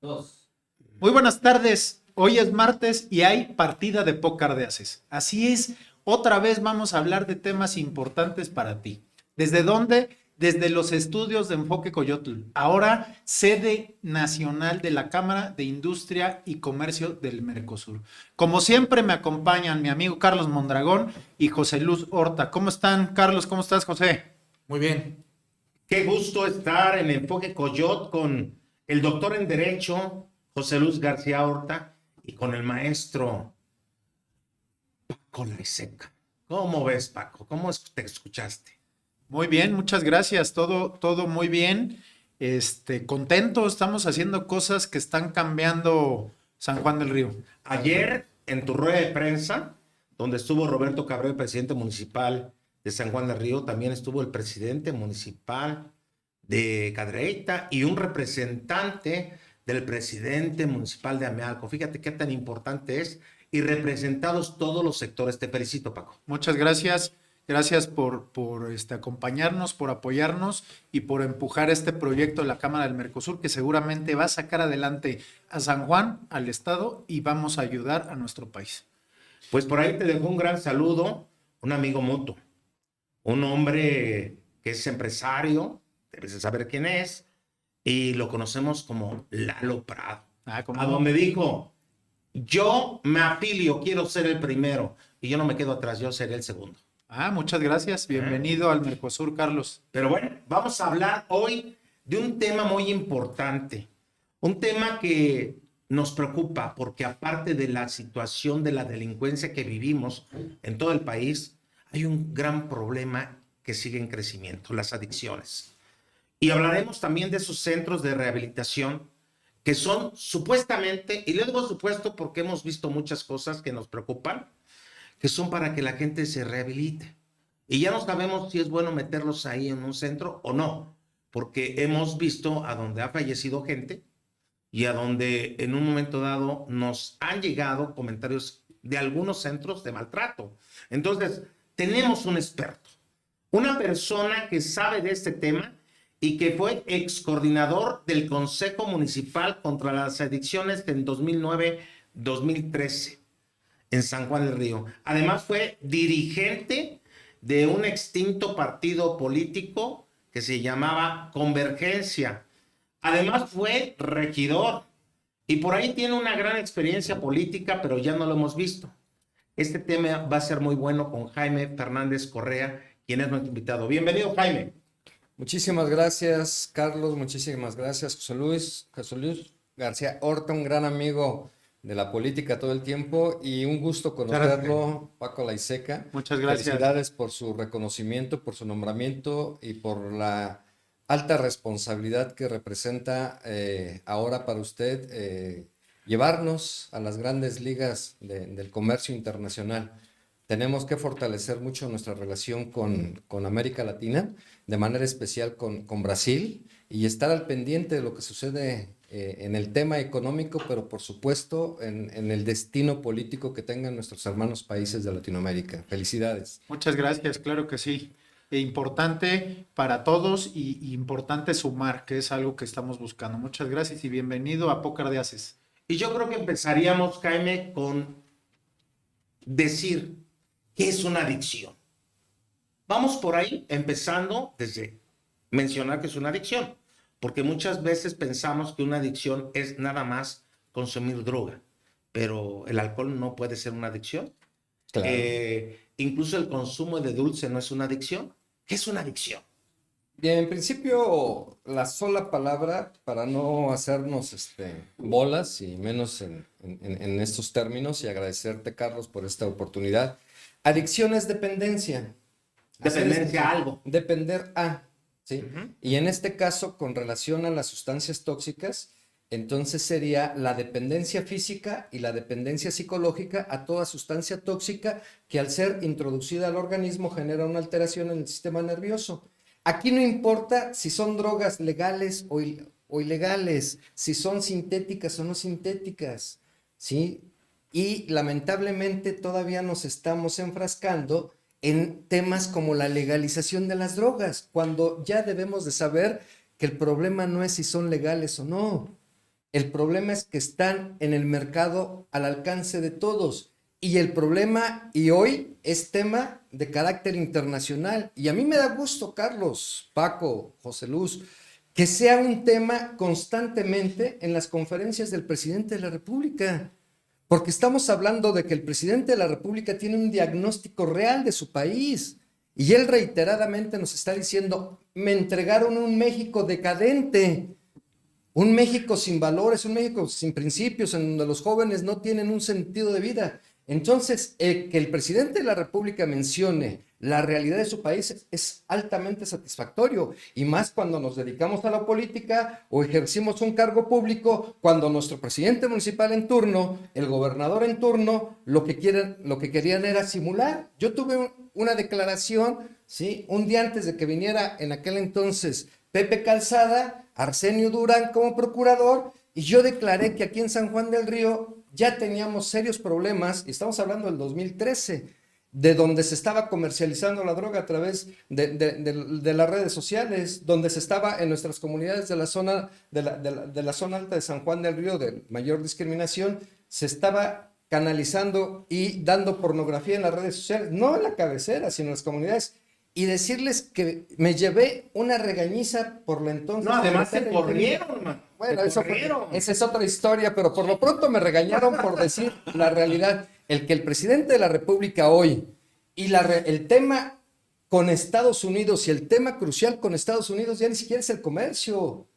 Dos. Muy buenas tardes. Hoy es martes y hay partida de póker de Ases. Así es, otra vez vamos a hablar de temas importantes para ti. ¿Desde dónde? Desde los estudios de Enfoque Coyotl, ahora sede nacional de la Cámara de Industria y Comercio del Mercosur. Como siempre me acompañan mi amigo Carlos Mondragón y José Luz Horta. ¿Cómo están, Carlos? ¿Cómo estás, José? Muy bien. Qué gusto estar en Enfoque Coyot con el doctor en Derecho, José Luis García Horta, y con el maestro Paco Laiseca. ¿Cómo ves, Paco? ¿Te escuchaste? Muy bien, muchas gracias. Todo muy bien. Contento, estamos haciendo cosas que están cambiando San Juan del Río. Ayer, en tu rueda de prensa, donde estuvo Roberto Cabrera, presidente municipal de San Juan del Río, también estuvo el presidente municipal de Cadereyta y un representante del presidente municipal de Amealco. Fíjate qué tan importante es y representados todos los sectores. Te felicito, Paco. Muchas gracias. Gracias por acompañarnos, por apoyarnos y por empujar este proyecto de la Cámara del Mercosur que seguramente va a sacar adelante a San Juan, al Estado y vamos a ayudar a nuestro país. Pues por ahí te dejo un gran saludo, un amigo mutuo, un hombre que es empresario, debes de saber quién es, y lo conocemos como Lalo Prado. ¿Cómo A no? donde dijo, yo me afilio, quiero ser el primero, y yo no me quedo atrás, yo seré el segundo. Muchas gracias. Bienvenido al Mercosur, Carlos. Pero bueno, vamos a hablar hoy de un tema muy importante, un tema que nos preocupa porque aparte de la situación de la delincuencia que vivimos en todo el país, hay un gran problema que sigue en crecimiento, las adicciones. Y hablaremos también de esos centros de rehabilitación que son supuestamente, y les digo supuesto porque hemos visto muchas cosas que nos preocupan, que son para que la gente se rehabilite. Y ya no sabemos si es bueno meterlos ahí en un centro o no, porque hemos visto a donde ha fallecido gente y a donde en un momento dado nos han llegado comentarios de algunos centros de maltrato. Entonces, tenemos un experto, una persona que sabe de este tema y que fue ex coordinador del Consejo Municipal contra las Adicciones en 2009-2013 en San Juan del Río. Además fue dirigente de un extinto partido político que se llamaba Convergencia. Además fue regidor y por ahí tiene una gran experiencia política, pero ya no lo hemos visto. Este tema va a ser muy bueno con Jaime Fernández Correa, quien es nuestro invitado. Bienvenido, Jaime. Muchísimas gracias, Carlos. Muchísimas gracias, José Luis García Horta, un gran amigo de la política todo el tiempo y un gusto conocerlo, Paco Laiseca. Muchas gracias. Felicidades por su reconocimiento, por su nombramiento y por la alta responsabilidad que representa ahora para usted llevarnos a las grandes ligas del comercio internacional. Tenemos que fortalecer mucho nuestra relación con América Latina, de manera especial con Brasil, y estar al pendiente de lo que sucede en el tema económico, pero por supuesto en el destino político que tengan nuestros hermanos países de Latinoamérica. Felicidades. Muchas gracias, claro que sí. Importante para todos y importante sumar, que es algo que estamos buscando. Muchas gracias y bienvenido a Póker de Ases. Y yo creo que empezaríamos, Jaime, con decir qué es una adicción. Vamos por ahí, empezando desde mencionar que es una adicción, porque muchas veces pensamos que una adicción es nada más consumir droga, pero el alcohol no puede ser una adicción. Claro. Incluso el consumo de dulce no es una adicción. ¿Qué es una adicción? Bien, en principio, la sola palabra, para no hacernos bolas y menos en estos términos, y agradecerte, Carlos, por esta oportunidad. Adicción es dependencia. Dependencia a algo. Depender a, ¿sí? Y en este caso, con relación a las sustancias tóxicas, entonces sería la dependencia física y la dependencia psicológica a toda sustancia tóxica que al ser introducida al organismo genera una alteración en el sistema nervioso. Aquí no importa si son drogas legales o ilegales, si son sintéticas o no sintéticas, ¿sí? Y lamentablemente todavía nos estamos enfrascando en temas como la legalización de las drogas, cuando ya debemos de saber que el problema no es si son legales o no. El problema es que están en el mercado al alcance de todos. Y el problema, y hoy, es tema de carácter internacional. Y a mí me da gusto, Carlos, Paco, José Luz, que sea un tema constantemente en las conferencias del presidente de la República. Porque estamos hablando de que el presidente de la República tiene un diagnóstico real de su país. Y él reiteradamente nos está diciendo, me entregaron un México decadente. Un México sin valores, un México sin principios, en donde los jóvenes no tienen un sentido de vida. Entonces, que el presidente de la República mencione la realidad de su país es altamente satisfactorio, y más cuando nos dedicamos a la política o ejercimos un cargo público, cuando nuestro presidente municipal en turno, el gobernador en turno, lo que querían era simular. Yo tuve una declaración, ¿sí?, un día antes de que viniera en aquel entonces Pepe Calzada, Arsenio Durán como procurador, y yo declaré que aquí en San Juan del Río ya teníamos serios problemas, y estamos hablando del 2013, de donde se estaba comercializando la droga a través de las redes sociales, donde se estaba en nuestras comunidades de la zona alta de San Juan del Río, de mayor discriminación, se estaba canalizando y dando pornografía en las redes sociales, no en la cabecera, sino en las comunidades. Y decirles que me llevé una regañiza por la entonces. No, además se corrieron, man. Bueno, esa es otra historia, pero por lo pronto me regañaron por decir la realidad. El que el presidente de la República hoy y el tema con Estados Unidos, y el tema crucial con Estados Unidos ya ni siquiera es el comercio,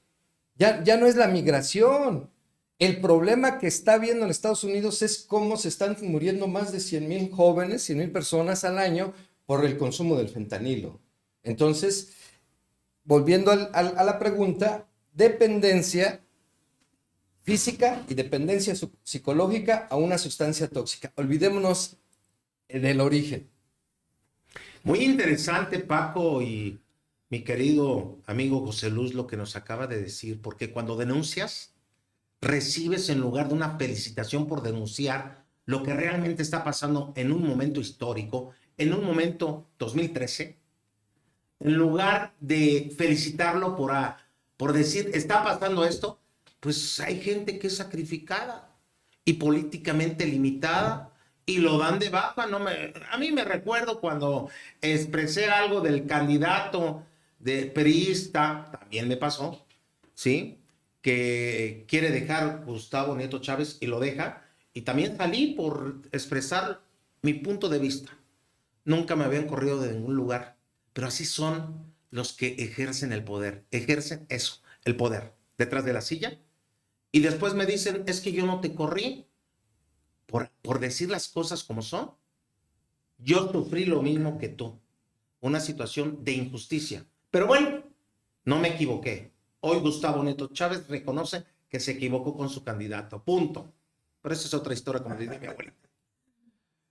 ya no es la migración. El problema que está habiendo en Estados Unidos es cómo se están muriendo más de 100,000 jóvenes, 100,000 personas al año por el consumo del fentanilo. Entonces, volviendo a la pregunta, dependencia física y dependencia psicológica a una sustancia tóxica. Olvidémonos del origen. Muy interesante, Paco y mi querido amigo José Luz, lo que nos acaba de decir, porque cuando denuncias, recibes, en lugar de una felicitación por denunciar lo que realmente está pasando en un momento histórico, en un momento 2013, en lugar de felicitarlo por decir, está pasando esto, pues hay gente que es sacrificada y políticamente limitada y lo dan de baja. A mí me recuerdo cuando expresé algo del candidato de priista, también me pasó, ¿sí?, que quiere dejar Gustavo Nieto Chávez y lo deja, y también salí por expresar mi punto de vista. Nunca me habían corrido de ningún lugar, pero así son los que ejercen el poder, ejercen eso, el poder, detrás de la silla, y después me dicen, es que yo no te corrí por decir las cosas como son. Yo sufrí lo mismo que tú, una situación de injusticia, pero bueno, no me equivoqué. Hoy Gustavo Nieto Chávez reconoce que se equivocó con su candidato, punto. Pero esa es otra historia, como dice mi abuelita.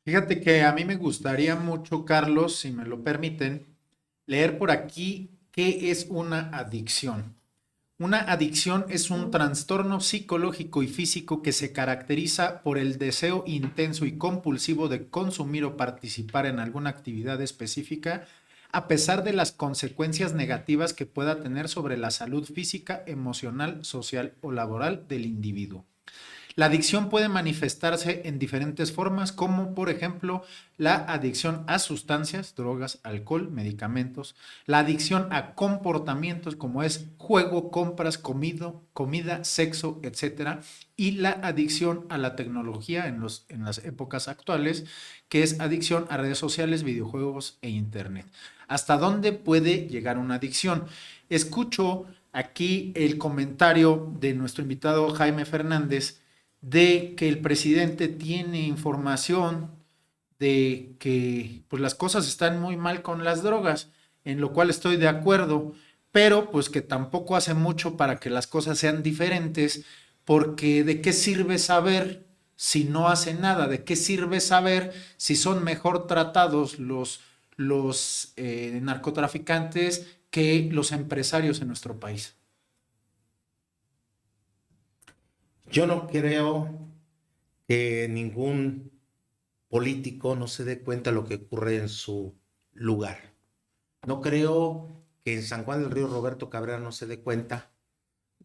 Fíjate que a mí me gustaría mucho, Carlos, si me lo permiten, leer por aquí qué es una adicción. Una adicción es un trastorno psicológico y físico que se caracteriza por el deseo intenso y compulsivo de consumir o participar en alguna actividad específica, a pesar de las consecuencias negativas que pueda tener sobre la salud física, emocional, social o laboral del individuo. La adicción puede manifestarse en diferentes formas, como por ejemplo la adicción a sustancias, drogas, alcohol, medicamentos, la adicción a comportamientos como es juego, compras, comida, sexo, etcétera, y la adicción a la tecnología en las épocas actuales, que es adicción a redes sociales, videojuegos e internet. ¿Hasta dónde puede llegar una adicción? Escucho aquí el comentario de nuestro invitado Jaime Fernández, de que el presidente tiene información de que pues las cosas están muy mal con las drogas, en lo cual estoy de acuerdo, pero pues que tampoco hace mucho para que las cosas sean diferentes, porque ¿de qué sirve saber si no hace nada? ¿De qué sirve saber si son mejor tratados los narcotraficantes que los empresarios en nuestro país? Yo no creo que ningún político no se dé cuenta de lo que ocurre en su lugar. No creo que en San Juan del Río Roberto Cabrera no se dé cuenta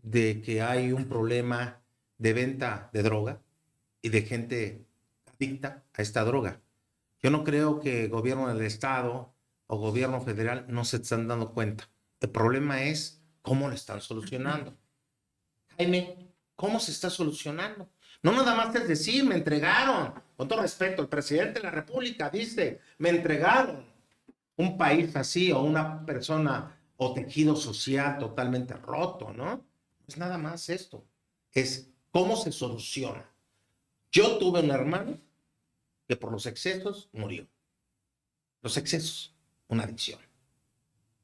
de que hay un problema de venta de droga y de gente adicta a esta droga. Yo no creo que gobierno del estado o gobierno federal no se están dando cuenta. El problema es cómo lo están solucionando. Jaime, ¿cómo se está solucionando? No nada más es decir, me entregaron. Con todo respeto, el presidente de la República dice, me entregaron. Un país así o una persona o tejido social totalmente roto, ¿no? Es nada más esto. Es cómo se soluciona. Yo tuve un hermano que por los excesos murió. Los excesos, una adicción.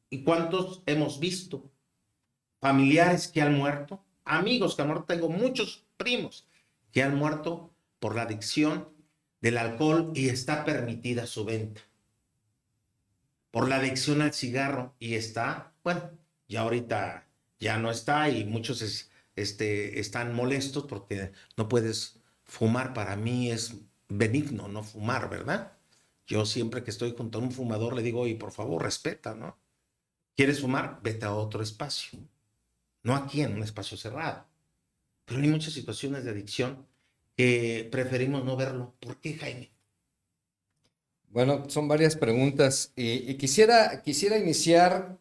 ¿Y cuántos hemos visto? Familiares que han muerto, amigos que han muerto, tengo muchos primos que han muerto por la adicción del alcohol y está permitida su venta. Por la adicción al cigarro y está, bueno, ya ahorita ya no está y muchos están molestos porque no puedes fumar. Para mí es benigno no fumar, ¿verdad? Yo siempre que estoy junto a un fumador le digo, oye, por favor, respeta, ¿no? ¿Quieres fumar? Vete a otro espacio. No aquí en un espacio cerrado. Pero hay muchas situaciones de adicción que preferimos no verlo. ¿Por qué, Jaime? Bueno, son varias preguntas y quisiera iniciar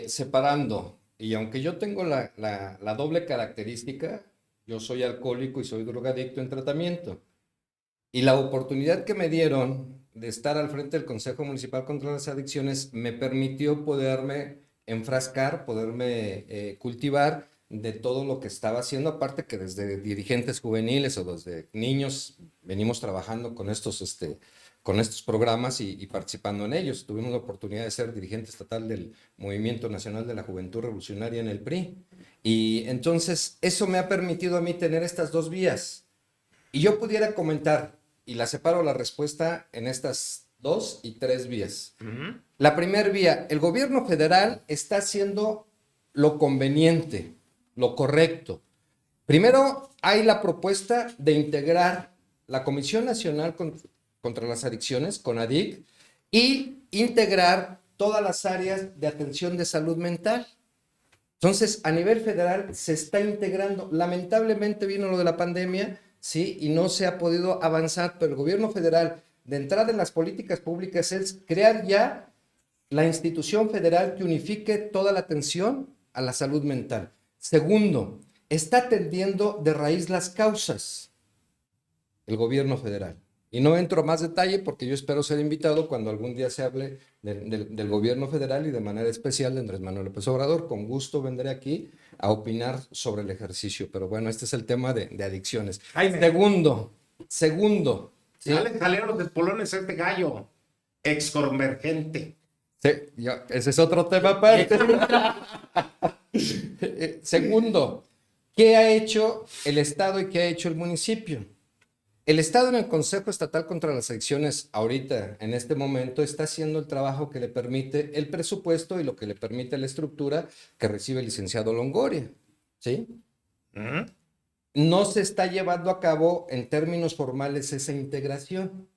separando. Y aunque yo tengo la doble característica, yo soy alcohólico y soy drogadicto en tratamiento. Y la oportunidad que me dieron de estar al frente del Consejo Municipal contra las Adicciones me permitió poderme enfrascar, poderme cultivar de todo lo que estaba haciendo, aparte que desde dirigentes juveniles o desde niños venimos trabajando con estos programas y participando en ellos. Tuvimos la oportunidad de ser dirigente estatal del Movimiento Nacional de la Juventud Revolucionaria en el PRI. Y entonces eso me ha permitido a mí tener estas dos vías. Y yo pudiera comentar, y la separo la respuesta en estas 2 y 3 vías. La primera vía, el gobierno federal está haciendo lo conveniente, lo correcto. Primero, hay la propuesta de integrar la Comisión Nacional contra las Adicciones, CONADIC, y integrar todas las áreas de atención de salud mental. Entonces, a nivel federal se está integrando. Lamentablemente vino lo de la pandemia, sí, y no se ha podido avanzar, pero el gobierno federal, de entrada en las políticas públicas, es crear ya la institución federal que unifique toda la atención a la salud mental. Segundo, está atendiendo de raíz las causas el gobierno federal. Y no entro a más detalle porque yo espero ser invitado cuando algún día se hable del gobierno federal y de manera especial de Andrés Manuel López Obrador. Con gusto vendré aquí a opinar sobre el ejercicio. Pero bueno, este es el tema de adicciones. Jaime. Segundo. ¿Sí? Ya le salieron los espolones a este gallo, exconvergente. Sí, ese es otro tema aparte. Segundo, ¿qué ha hecho el Estado y qué ha hecho el municipio? El Estado en el Consejo Estatal contra las Adicciones, ahorita, en este momento, está haciendo el trabajo que le permite el presupuesto y lo que le permite la estructura que recibe el licenciado Longoria, ¿sí? No se está llevando a cabo en términos formales esa integración,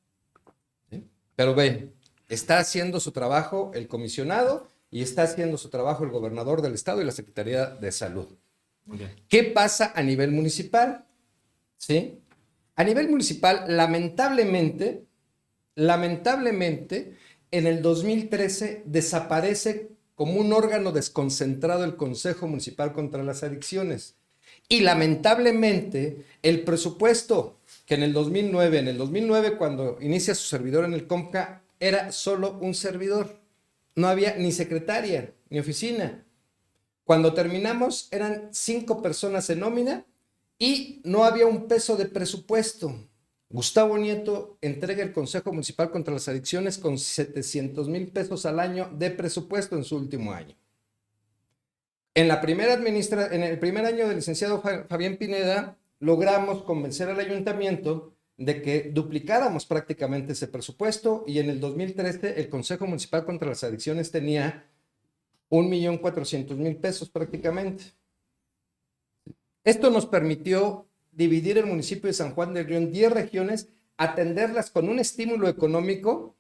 ¿sí? Pero ven, está haciendo su trabajo el comisionado y está haciendo su trabajo el gobernador del Estado y la Secretaría de Salud. ¿Qué pasa a nivel municipal? ¿Sí? A nivel municipal, lamentablemente, en el 2013 desaparece como un órgano desconcentrado el Consejo Municipal contra las Adicciones. Y lamentablemente, el presupuesto que en el 2009 cuando inicia su servidor en el COMCA, era solo un servidor. No había ni secretaria, ni oficina. Cuando terminamos, eran 5 personas en nómina y no había un peso de presupuesto. Gustavo Nieto entrega el Consejo Municipal contra las Adicciones con 700,000 pesos al año de presupuesto en su último año. En el primer año del licenciado Fabián Pineda, logramos convencer al ayuntamiento de que duplicáramos prácticamente ese presupuesto y en el 2013 el Consejo Municipal contra las Adicciones tenía 1,400,000 pesos prácticamente. Esto nos permitió dividir el municipio de San Juan del Río en 10 regiones, atenderlas con un estímulo económico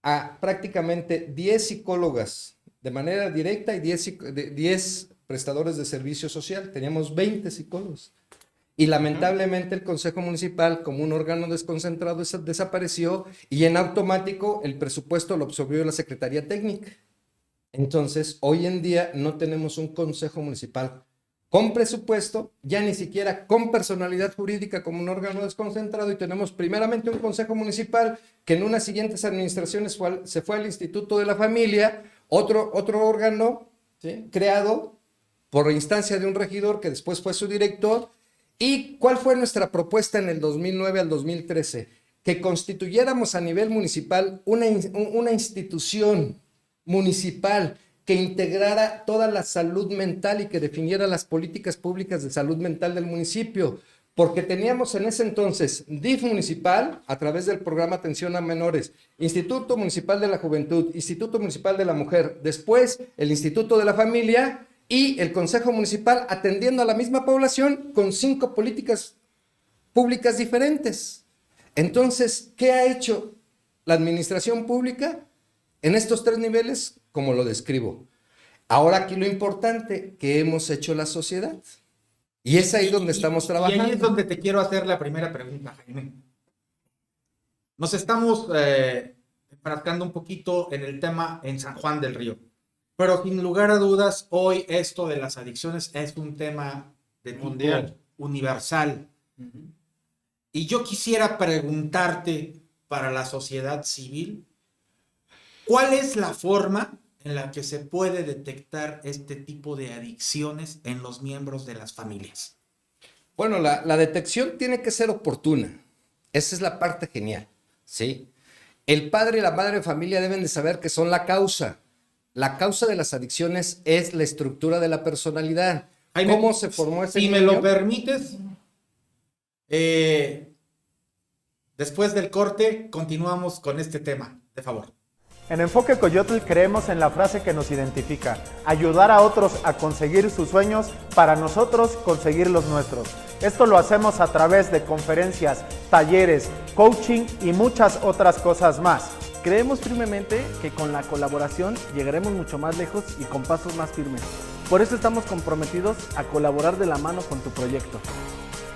a prácticamente 10 psicólogas de manera directa y 10 prestadores de servicio social. Teníamos 20 psicólogos. Y lamentablemente el Consejo Municipal, como un órgano desconcentrado, desapareció y en automático el presupuesto lo absorbió la Secretaría Técnica. Entonces, hoy en día no tenemos un Consejo Municipal con presupuesto, ya ni siquiera con personalidad jurídica como un órgano desconcentrado, y tenemos primeramente un Consejo Municipal que en unas siguientes administraciones se fue al Instituto de la Familia, otro órgano, ¿sí?, creado por instancia de un regidor que después fue su director. ¿Y cuál fue nuestra propuesta en el 2009 al 2013? Que constituyéramos a nivel municipal una institución municipal que integrara toda la salud mental y que definiera las políticas públicas de salud mental del municipio, porque teníamos en ese entonces DIF municipal a través del programa Atención a Menores, Instituto Municipal de la Juventud, Instituto Municipal de la Mujer, después el Instituto de la Familia y el Consejo Municipal atendiendo a la misma población con 5 políticas públicas diferentes. Entonces, ¿qué ha hecho la administración pública en estos 3 niveles? Como lo describo. Ahora aquí lo importante, ¿qué hemos hecho la sociedad? Y es ahí donde estamos trabajando. Y ahí es donde te quiero hacer la primera pregunta, Jaime. Nos estamos enfrascando un poquito en el tema en San Juan del Río. Pero sin lugar a dudas, hoy esto de las adicciones es un tema de mundial, tipo universal. Y yo quisiera preguntarte, para la sociedad civil, ¿cuál es la forma en la que se puede detectar este tipo de adicciones en los miembros de las familias? Bueno, la detección tiene que ser oportuna. Esa es la parte genial, ¿sí? El padre y la madre de familia deben de saber que son la causa. La causa de las adicciones es la estructura de la personalidad. Jaime, ¿cómo se formó ese niño? niño? Si me lo permites, después del corte continuamos con este tema, de favor. En Enfoque Coyotl creemos en la frase que nos identifica: ayudar a otros a conseguir sus sueños para nosotros conseguir los nuestros. Esto lo hacemos a través de conferencias, talleres, coaching y muchas otras cosas más. Creemos firmemente que con la colaboración llegaremos mucho más lejos y con pasos más firmes. Por eso estamos comprometidos a colaborar de la mano con tu proyecto.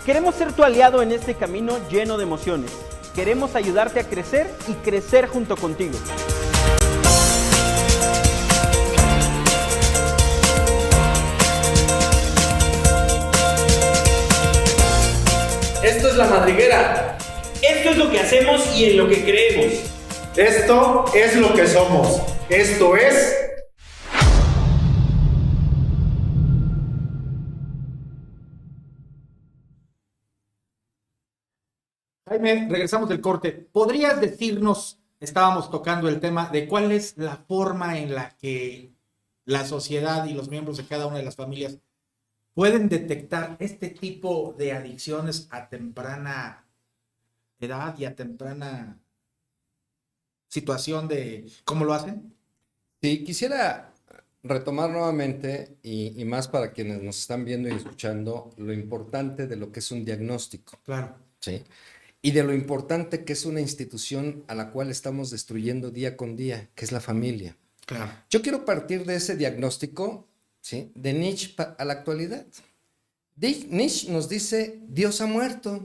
Queremos ser tu aliado en este camino lleno de emociones. Queremos ayudarte a crecer y crecer junto contigo. Esto es La Madriguera. Esto es lo que hacemos y en lo que creemos. Esto es lo que somos. Esto es... Jaime, regresamos del corte. ¿Podrías decirnos, estábamos tocando el tema de cuál es la forma en la que la sociedad y los miembros de cada una de las familias pueden detectar este tipo de adicciones a temprana edad y a temprana situación de cómo lo hacen? Sí, quisiera retomar nuevamente y más para quienes nos están viendo y escuchando, lo importante de lo que es un diagnóstico. Claro. ¿Sí? Y de lo importante que es una institución a la cual estamos destruyendo día con día, que es la familia. Claro. Yo quiero partir de ese diagnóstico, ¿sí?, de Nietzsche a la actualidad. Nietzsche nos dice, Dios ha muerto.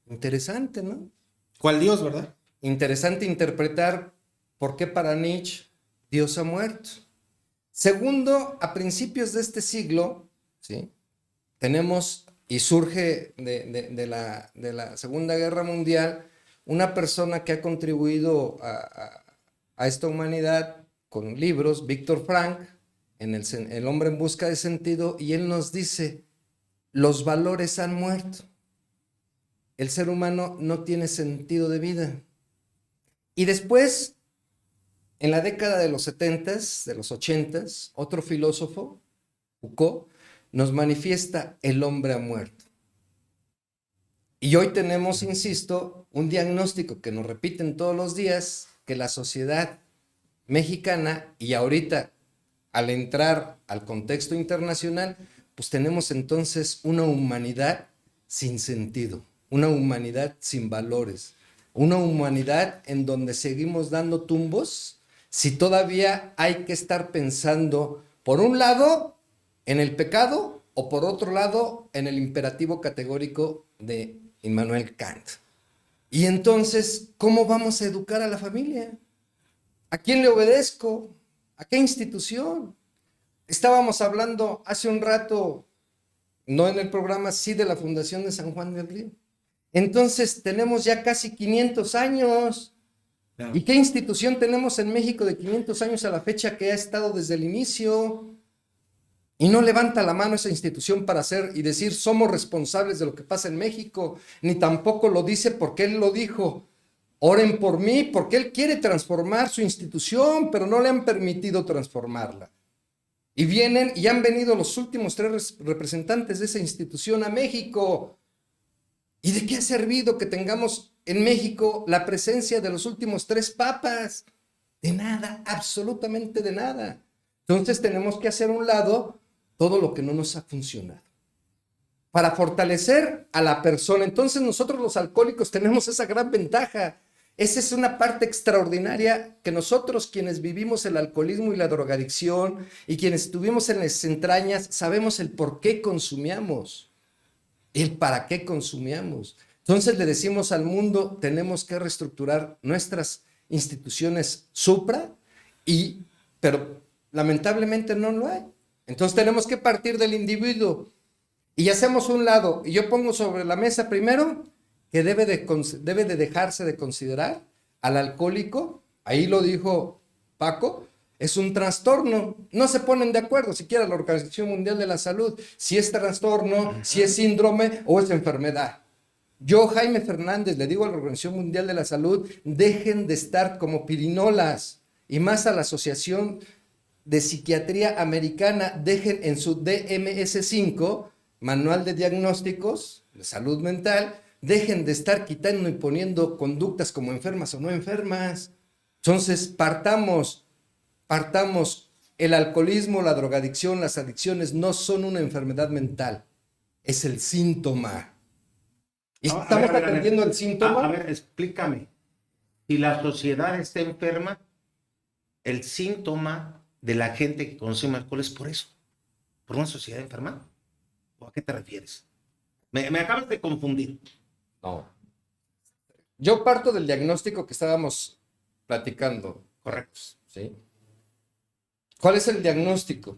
Interesante, ¿no? ¿Cuál Dios, verdad? Interesante interpretar por qué para Nietzsche Dios ha muerto. Segundo, a principios de este siglo, ¿sí?, tenemos, y surge de la Segunda Guerra Mundial, una persona que ha contribuido a esta humanidad con libros, Víctor Frank, en El hombre en busca de sentido, y él nos dice, los valores han muerto. El ser humano no tiene sentido de vida. Y después, en la década de los 70s, de los 80s, otro filósofo, Foucault, nos manifiesta el hombre ha muerto. Y hoy tenemos, insisto, un diagnóstico que nos repiten todos los días, que la sociedad mexicana, y ahorita al entrar al contexto internacional, pues tenemos entonces una humanidad sin sentido, una humanidad sin valores, una humanidad en donde seguimos dando tumbos, si todavía hay que estar pensando, por un lado, en el pecado o por otro lado, en el imperativo categórico de Immanuel Kant. Y entonces, ¿cómo vamos a educar a la familia? ¿A quién le obedezco? ¿A qué institución? Estábamos hablando hace un rato, no en el programa, sí, de la Fundación de San Juan del Río. Entonces, tenemos ya casi 500 años. ¿Y qué institución tenemos en México de 500 años a la fecha que ha estado desde el inicio? Y no levanta la mano esa institución para hacer y decir somos responsables de lo que pasa en México, ni tampoco lo dice porque él lo dijo. Oren por mí porque él quiere transformar su institución, pero no le han permitido transformarla. Y vienen y han venido los últimos 3 representantes de esa institución a México. ¿Y de qué ha servido que tengamos en México la presencia de los últimos 3 papas? De nada, absolutamente de nada. Entonces tenemos que hacer a un lado todo lo que no nos ha funcionado para fortalecer a la persona. Entonces nosotros los alcohólicos tenemos esa gran ventaja. Esa es una parte extraordinaria que nosotros quienes vivimos el alcoholismo y la drogadicción y quienes estuvimos en las entrañas sabemos el por qué consumíamos, el para qué consumíamos. Entonces le decimos al mundo, tenemos que reestructurar nuestras instituciones supra, pero lamentablemente no lo hay. Entonces tenemos que partir del individuo y hacemos un lado, y yo pongo sobre la mesa primero que debe de dejarse de considerar al alcohólico, ahí lo dijo Paco, es un trastorno. No se ponen de acuerdo siquiera la Organización Mundial de la Salud si es trastorno, si es síndrome o es enfermedad. Yo, Jaime Fernández, le digo a la Organización Mundial de la Salud, dejen de estar como pirinolas, y más a la Asociación de Psiquiatría Americana, dejen en su DMS-5, Manual de Diagnósticos de Salud Mental, dejen de estar quitando y poniendo conductas como enfermas o no enfermas. Entonces, partamos, el alcoholismo, la drogadicción, las adicciones no son una enfermedad mental, es el síntoma. Y estamos atendiendo el síntoma. A ver, explícame. Si la sociedad está enferma, el síntoma de la gente que consume alcohol es por eso, por una sociedad enferma. ¿O a qué te refieres? Me acabas de confundir. No. Yo parto del diagnóstico que estábamos platicando. Correcto. ¿Sí? ¿Cuál es el diagnóstico?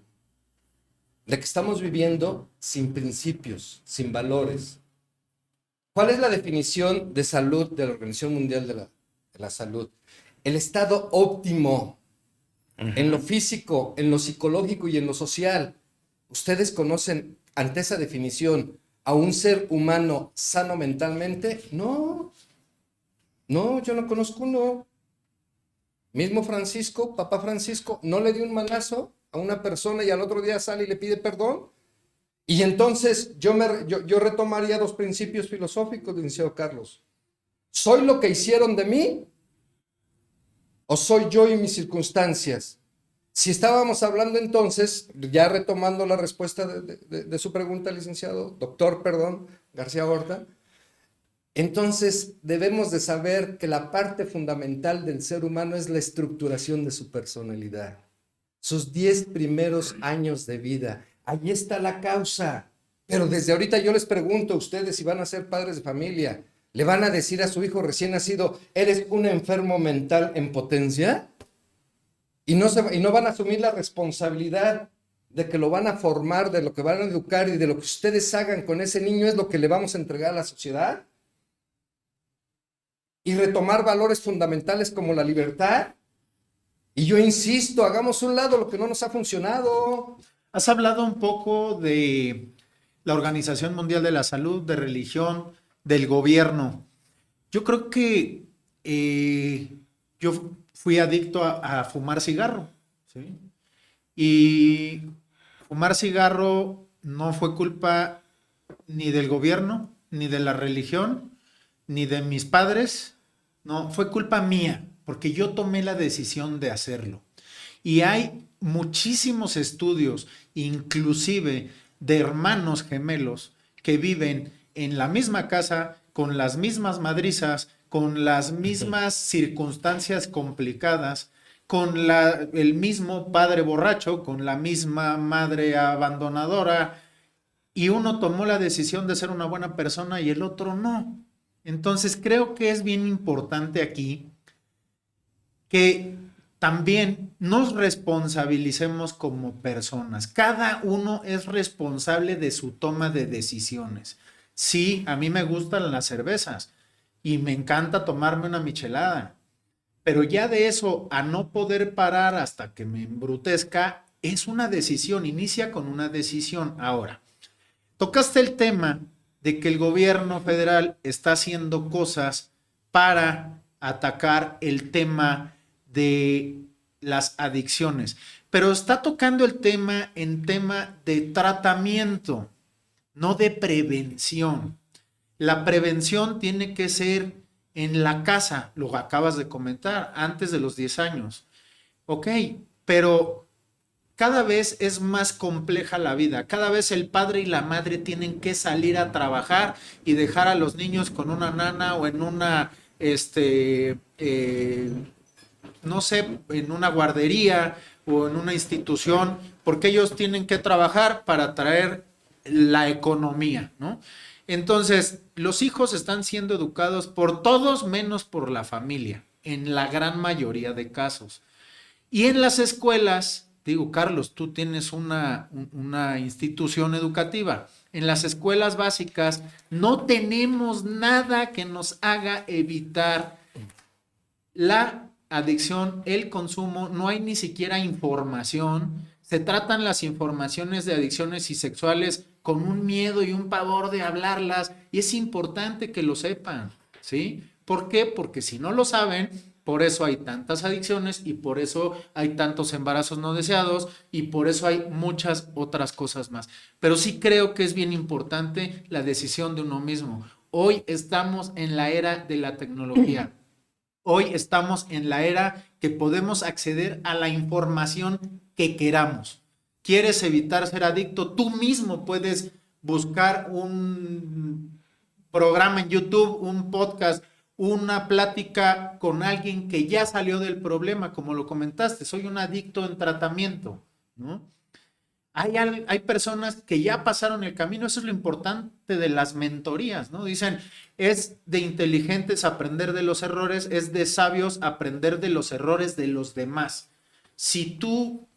De que estamos viviendo sin principios, sin valores. ¿Cuál es la definición de salud de la Organización Mundial de la Salud? El estado óptimo en lo físico, en lo psicológico y en lo social. ¿Ustedes conocen ante esa definición a un ser humano sano mentalmente? No, yo no conozco uno. Mismo Francisco, Papa Francisco, no le dio un manazo a una persona y al otro día sale y le pide perdón. Y entonces yo retomaría 2 principios filosóficos, licenciado Carlos. ¿Soy lo que hicieron de mí o soy yo y mis circunstancias? Si estábamos hablando entonces, ya retomando la respuesta de su pregunta, doctor García Horta, entonces debemos de saber que la parte fundamental del ser humano es la estructuración de su personalidad. Sus 10 primeros años de vida. Ahí está la causa. Pero desde ahorita yo les pregunto a ustedes si van a ser padres de familia, ¿le van a decir a su hijo recién nacido, eres un enfermo mental en potencia? Y no van a asumir la responsabilidad de que lo van a formar, de lo que van a educar y de lo que ustedes hagan con ese niño es lo que le vamos a entregar a la sociedad. Y retomar valores fundamentales como la libertad. Y yo insisto, hagamos un lado lo que no nos ha funcionado. Has hablado un poco de la Organización Mundial de la Salud, de religión, del gobierno. Yo creo que yo fui adicto a fumar cigarro, ¿sí? Y fumar cigarro no fue culpa ni del gobierno, ni de la religión, ni de mis padres. No, fue culpa mía, porque yo tomé la decisión de hacerlo. Y hay muchísimos estudios, inclusive de hermanos gemelos que viven en la misma casa, con las mismas madrizas, con las mismas circunstancias complicadas, con el mismo padre borracho, con la misma madre abandonadora, y uno tomó la decisión de ser una buena persona y el otro no. Entonces creo que es bien importante aquí que también nos responsabilicemos como personas. Cada uno es responsable de su toma de decisiones. Sí, a mí me gustan las cervezas y me encanta tomarme una michelada, pero ya de eso a no poder parar hasta que me embrutezca, es una decisión, inicia con una decisión. Ahora, tocaste el tema de que el gobierno federal está haciendo cosas para atacar el tema de las adicciones, pero está tocando el tema en tema de tratamiento, no de prevención. La prevención tiene que ser en la casa, lo acabas de comentar, antes de los 10 años. Ok, pero cada vez es más compleja la vida, cada vez el padre y la madre tienen que salir a trabajar y dejar a los niños con una nana o en una, no sé, en una guardería o en una institución, porque ellos tienen que trabajar para traer la economía, ¿no? Entonces, los hijos están siendo educados por todos menos por la familia, en la gran mayoría de casos. Y en las escuelas, digo, Carlos, tú tienes una institución educativa. En las escuelas básicas no tenemos nada que nos haga evitar la adicción, el consumo, no hay ni siquiera información. Se tratan las informaciones de adicciones y sexuales con un miedo y un pavor de hablarlas, y es importante que lo sepan, ¿sí? ¿Por qué? Porque si no lo saben, por eso hay tantas adicciones y por eso hay tantos embarazos no deseados y por eso hay muchas otras cosas más. Pero sí creo que es bien importante la decisión de uno mismo. Hoy estamos en la era de la tecnología. Hoy estamos en la era que podemos acceder a la información que queramos. ¿Quieres evitar ser adicto? Tú mismo puedes buscar un programa en YouTube, un podcast, una plática con alguien que ya salió del problema, como lo comentaste. Soy un adicto en tratamiento, ¿no? Hay personas que ya pasaron el camino, eso es lo importante de las mentorías, ¿no? Dicen, es de inteligentes aprender de los errores, es de sabios aprender de los errores de los demás. Si tú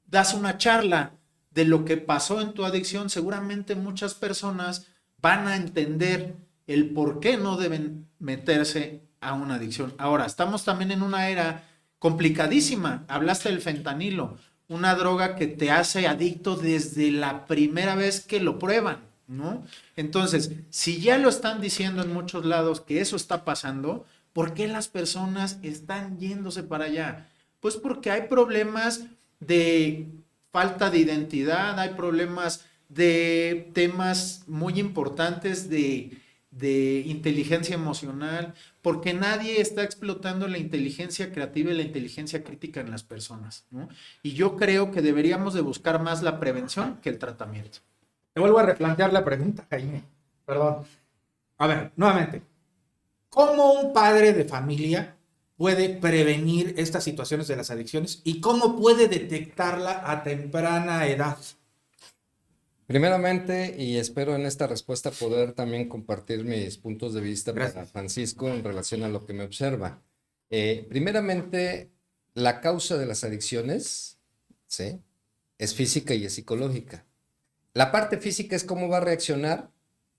das una charla de lo que pasó en tu adicción, seguramente muchas personas van a entender el por qué no deben meterse a una adicción. Ahora, estamos también en una era complicadísima. Hablaste del fentanilo, una droga que te hace adicto desde la primera vez que lo prueban, ¿no? Entonces, si ya lo están diciendo en muchos lados que eso está pasando, ¿por qué las personas están yéndose para allá? Pues porque hay problemas de falta de identidad, hay problemas de temas muy importantes de inteligencia emocional, porque nadie está explotando la inteligencia creativa y la inteligencia crítica en las personas, ¿no? Y yo creo que deberíamos de buscar más la prevención que el tratamiento. Te vuelvo a replantear la pregunta, Jaime. Perdón. A ver, nuevamente. ¿Cómo un padre de familia puede prevenir estas situaciones de las adicciones y cómo puede detectarla a temprana edad? Primeramente, y espero en esta respuesta poder también compartir mis puntos de vista para Francisco en relación a lo que me observa. Primeramente, la causa de las adicciones, ¿sí?, es física y es psicológica. La parte física es cómo va a reaccionar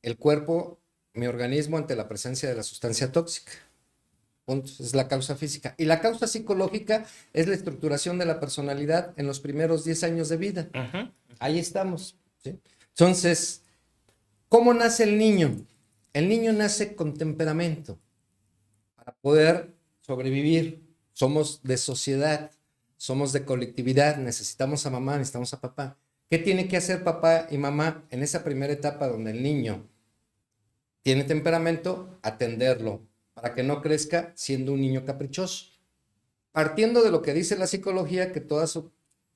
el cuerpo, mi organismo, ante la presencia de la sustancia tóxica. Punto. Es la causa física. Y la causa psicológica es la estructuración de la personalidad en los primeros 10 años de vida. Ahí estamos. ¿Sí? Entonces, ¿cómo nace el niño? El niño nace con temperamento para poder sobrevivir. Somos de sociedad, somos de colectividad, necesitamos a mamá, necesitamos a papá. ¿Qué tiene que hacer papá y mamá en esa primera etapa donde el niño tiene temperamento? Atenderlo para que no crezca siendo un niño caprichoso. Partiendo de lo que dice la psicología, que toda su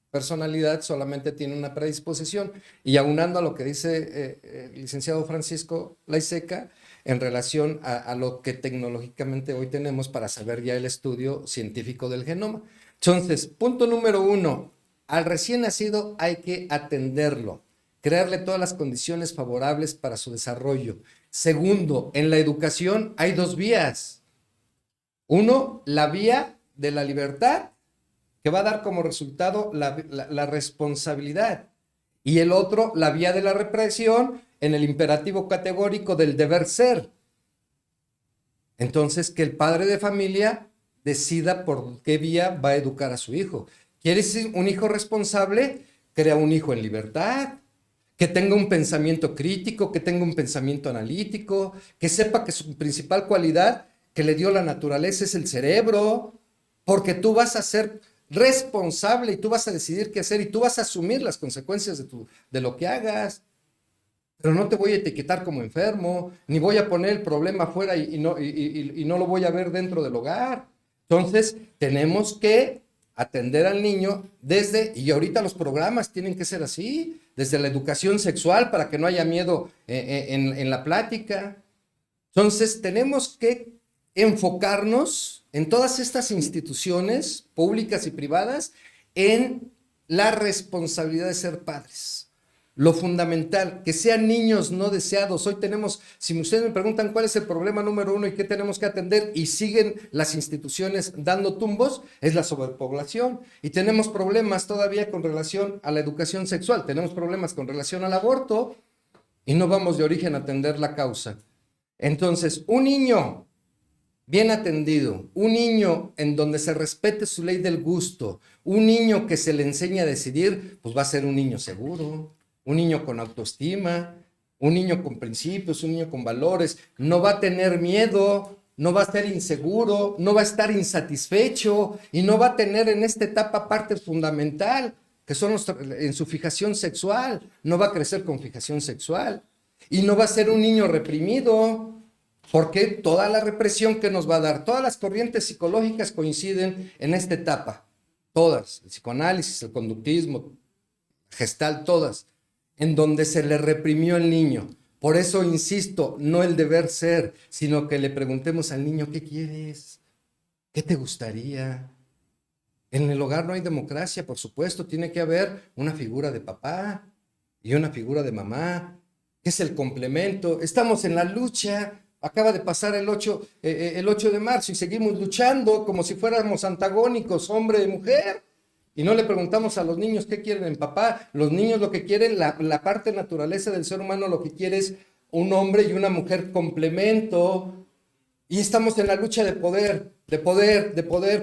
personalidad solamente tiene una predisposición, y aunando a lo que dice el licenciado Francisco Laiseca en relación a lo que tecnológicamente hoy tenemos para saber ya el estudio científico del genoma. Entonces, punto número 1, al recién nacido hay que atenderlo, crearle todas las condiciones favorables para su desarrollo. Segundo, en la educación hay dos vías. Uno, la vía de la libertad, que va a dar como resultado la responsabilidad. Y el otro, la vía de la represión, en el imperativo categórico del deber ser. Entonces, que el padre de familia decida por qué vía va a educar a su hijo. ¿Quieres un hijo responsable? Crea un hijo en libertad, que tenga un pensamiento crítico, que tenga un pensamiento analítico, que sepa que su principal cualidad que le dio la naturaleza es el cerebro, porque tú vas a ser responsable y tú vas a decidir qué hacer y tú vas a asumir las consecuencias de lo que hagas. Pero no te voy a etiquetar como enfermo, ni voy a poner el problema afuera y no lo voy a ver dentro del hogar. Entonces, tenemos que atender al niño y ahorita los programas tienen que ser así, desde la educación sexual para que no haya miedo en la plática. Entonces, tenemos que enfocarnos en todas estas instituciones públicas y privadas en la responsabilidad de ser padres. Lo fundamental, que sean niños no deseados. Hoy tenemos, si ustedes me preguntan cuál es el problema número 1 y qué tenemos que atender y siguen las instituciones dando tumbos, es la sobrepoblación. Y tenemos problemas todavía con relación a la educación sexual, tenemos problemas con relación al aborto y no vamos de origen a atender la causa. Entonces, un niño bien atendido, un niño en donde se respete su ley del gusto, un niño que se le enseña a decidir, pues va a ser un niño seguro. Un niño con autoestima, un niño con principios, un niño con valores, no va a tener miedo, no va a ser inseguro, no va a estar insatisfecho y no va a tener en esta etapa parte fundamental, que son en su fijación sexual, no va a crecer con fijación sexual y no va a ser un niño reprimido, porque toda la represión que nos va a dar, todas las corrientes psicológicas coinciden en esta etapa, todas, el psicoanálisis, el conductismo, Gestalt, todas, en donde se le reprimió el niño. Por eso insisto, no el deber ser, sino que le preguntemos al niño, ¿qué quieres? ¿Qué te gustaría? En el hogar no hay democracia, por supuesto, tiene que haber una figura de papá y una figura de mamá, que es el complemento. Estamos en la lucha, acaba de pasar el 8 de marzo y seguimos luchando como si fuéramos antagónicos, hombre y mujer. Y no le preguntamos a los niños qué quieren en papá. Los niños lo que quieren, la parte naturaleza del ser humano lo que quiere es un hombre y una mujer complemento. Y estamos en la lucha de poder,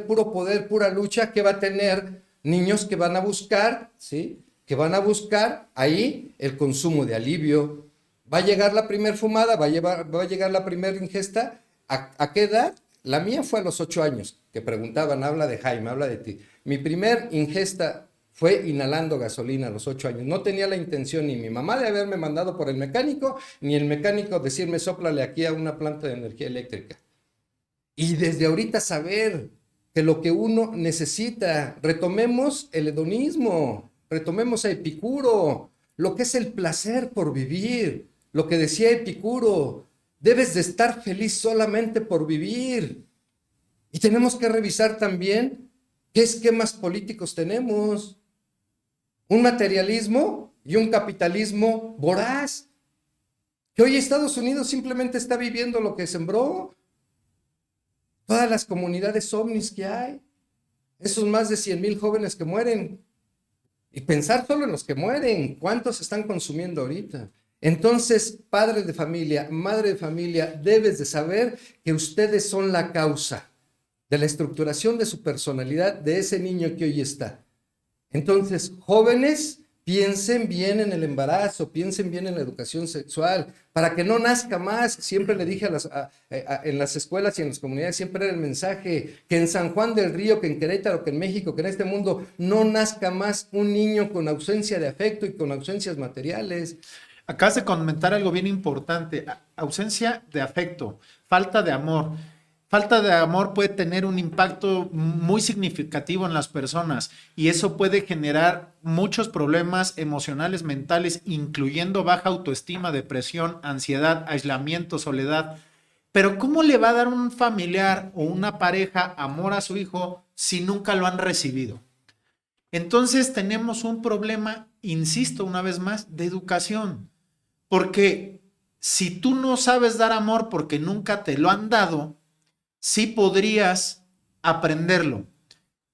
puro poder, pura lucha que va a tener niños que van a buscar, ¿sí? Que van a buscar ahí el consumo de alivio. Va a llegar la primer fumada, va a llegar la primera ingesta. ¿A qué edad? La mía fue a los 8 años, que preguntaban, habla de Jaime, habla de ti. Mi primer ingesta fue inhalando gasolina a los 8 años. No tenía la intención ni mi mamá de haberme mandado por el mecánico, ni el mecánico decirme sóplale aquí a una planta de energía eléctrica. Y desde ahorita saber que lo que uno necesita, retomemos el hedonismo, retomemos a Epicuro, lo que es el placer por vivir, lo que decía Epicuro, debes de estar feliz solamente por vivir. Y tenemos que revisar también qué esquemas políticos tenemos. Un materialismo y un capitalismo voraz. Que hoy Estados Unidos simplemente está viviendo lo que sembró. Todas las comunidades ovnis que hay. Esos más de 100,000 jóvenes que mueren. Y pensar solo en los que mueren. ¿Cuántos están consumiendo ahorita? Entonces, padre de familia, madre de familia, debes de saber que ustedes son la causa de la estructuración de su personalidad, de ese niño que hoy está. Entonces, jóvenes, piensen bien en el embarazo, piensen bien en la educación sexual, para que no nazca más. Siempre le dije en las escuelas y en las comunidades, siempre era el mensaje, que en San Juan del Río, que en Querétaro, que en México, que en este mundo, no nazca más un niño con ausencia de afecto y con ausencias materiales. Acabas de comentar algo bien importante, ausencia de afecto, falta de amor. Falta de amor puede tener un impacto muy significativo en las personas y eso puede generar muchos problemas emocionales, mentales, incluyendo baja autoestima, depresión, ansiedad, aislamiento, soledad. Pero ¿cómo le va a dar un familiar o una pareja amor a su hijo si nunca lo han recibido? Entonces tenemos un problema, insisto una vez más, de educación. Porque si tú no sabes dar amor porque nunca te lo han dado, sí podrías aprenderlo.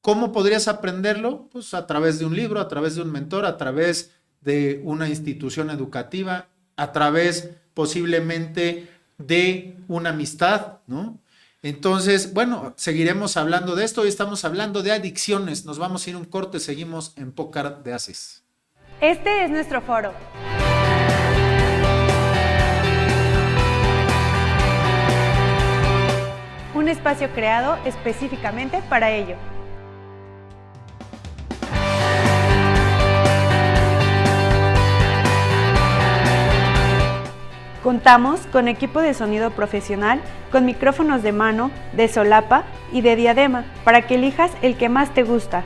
¿Cómo podrías aprenderlo? Pues a través de un libro, a través de un mentor, a través de una institución educativa, a través posiblemente de una amistad, ¿no? Entonces, bueno, seguiremos hablando de esto. Hoy estamos hablando de adicciones. Nos vamos a ir un corte, seguimos en Pócar de Ases. Este es nuestro foro. Un espacio creado específicamente para ello. Contamos con equipo de sonido profesional, con micrófonos de mano, de solapa y de diadema, para que elijas el que más te gusta.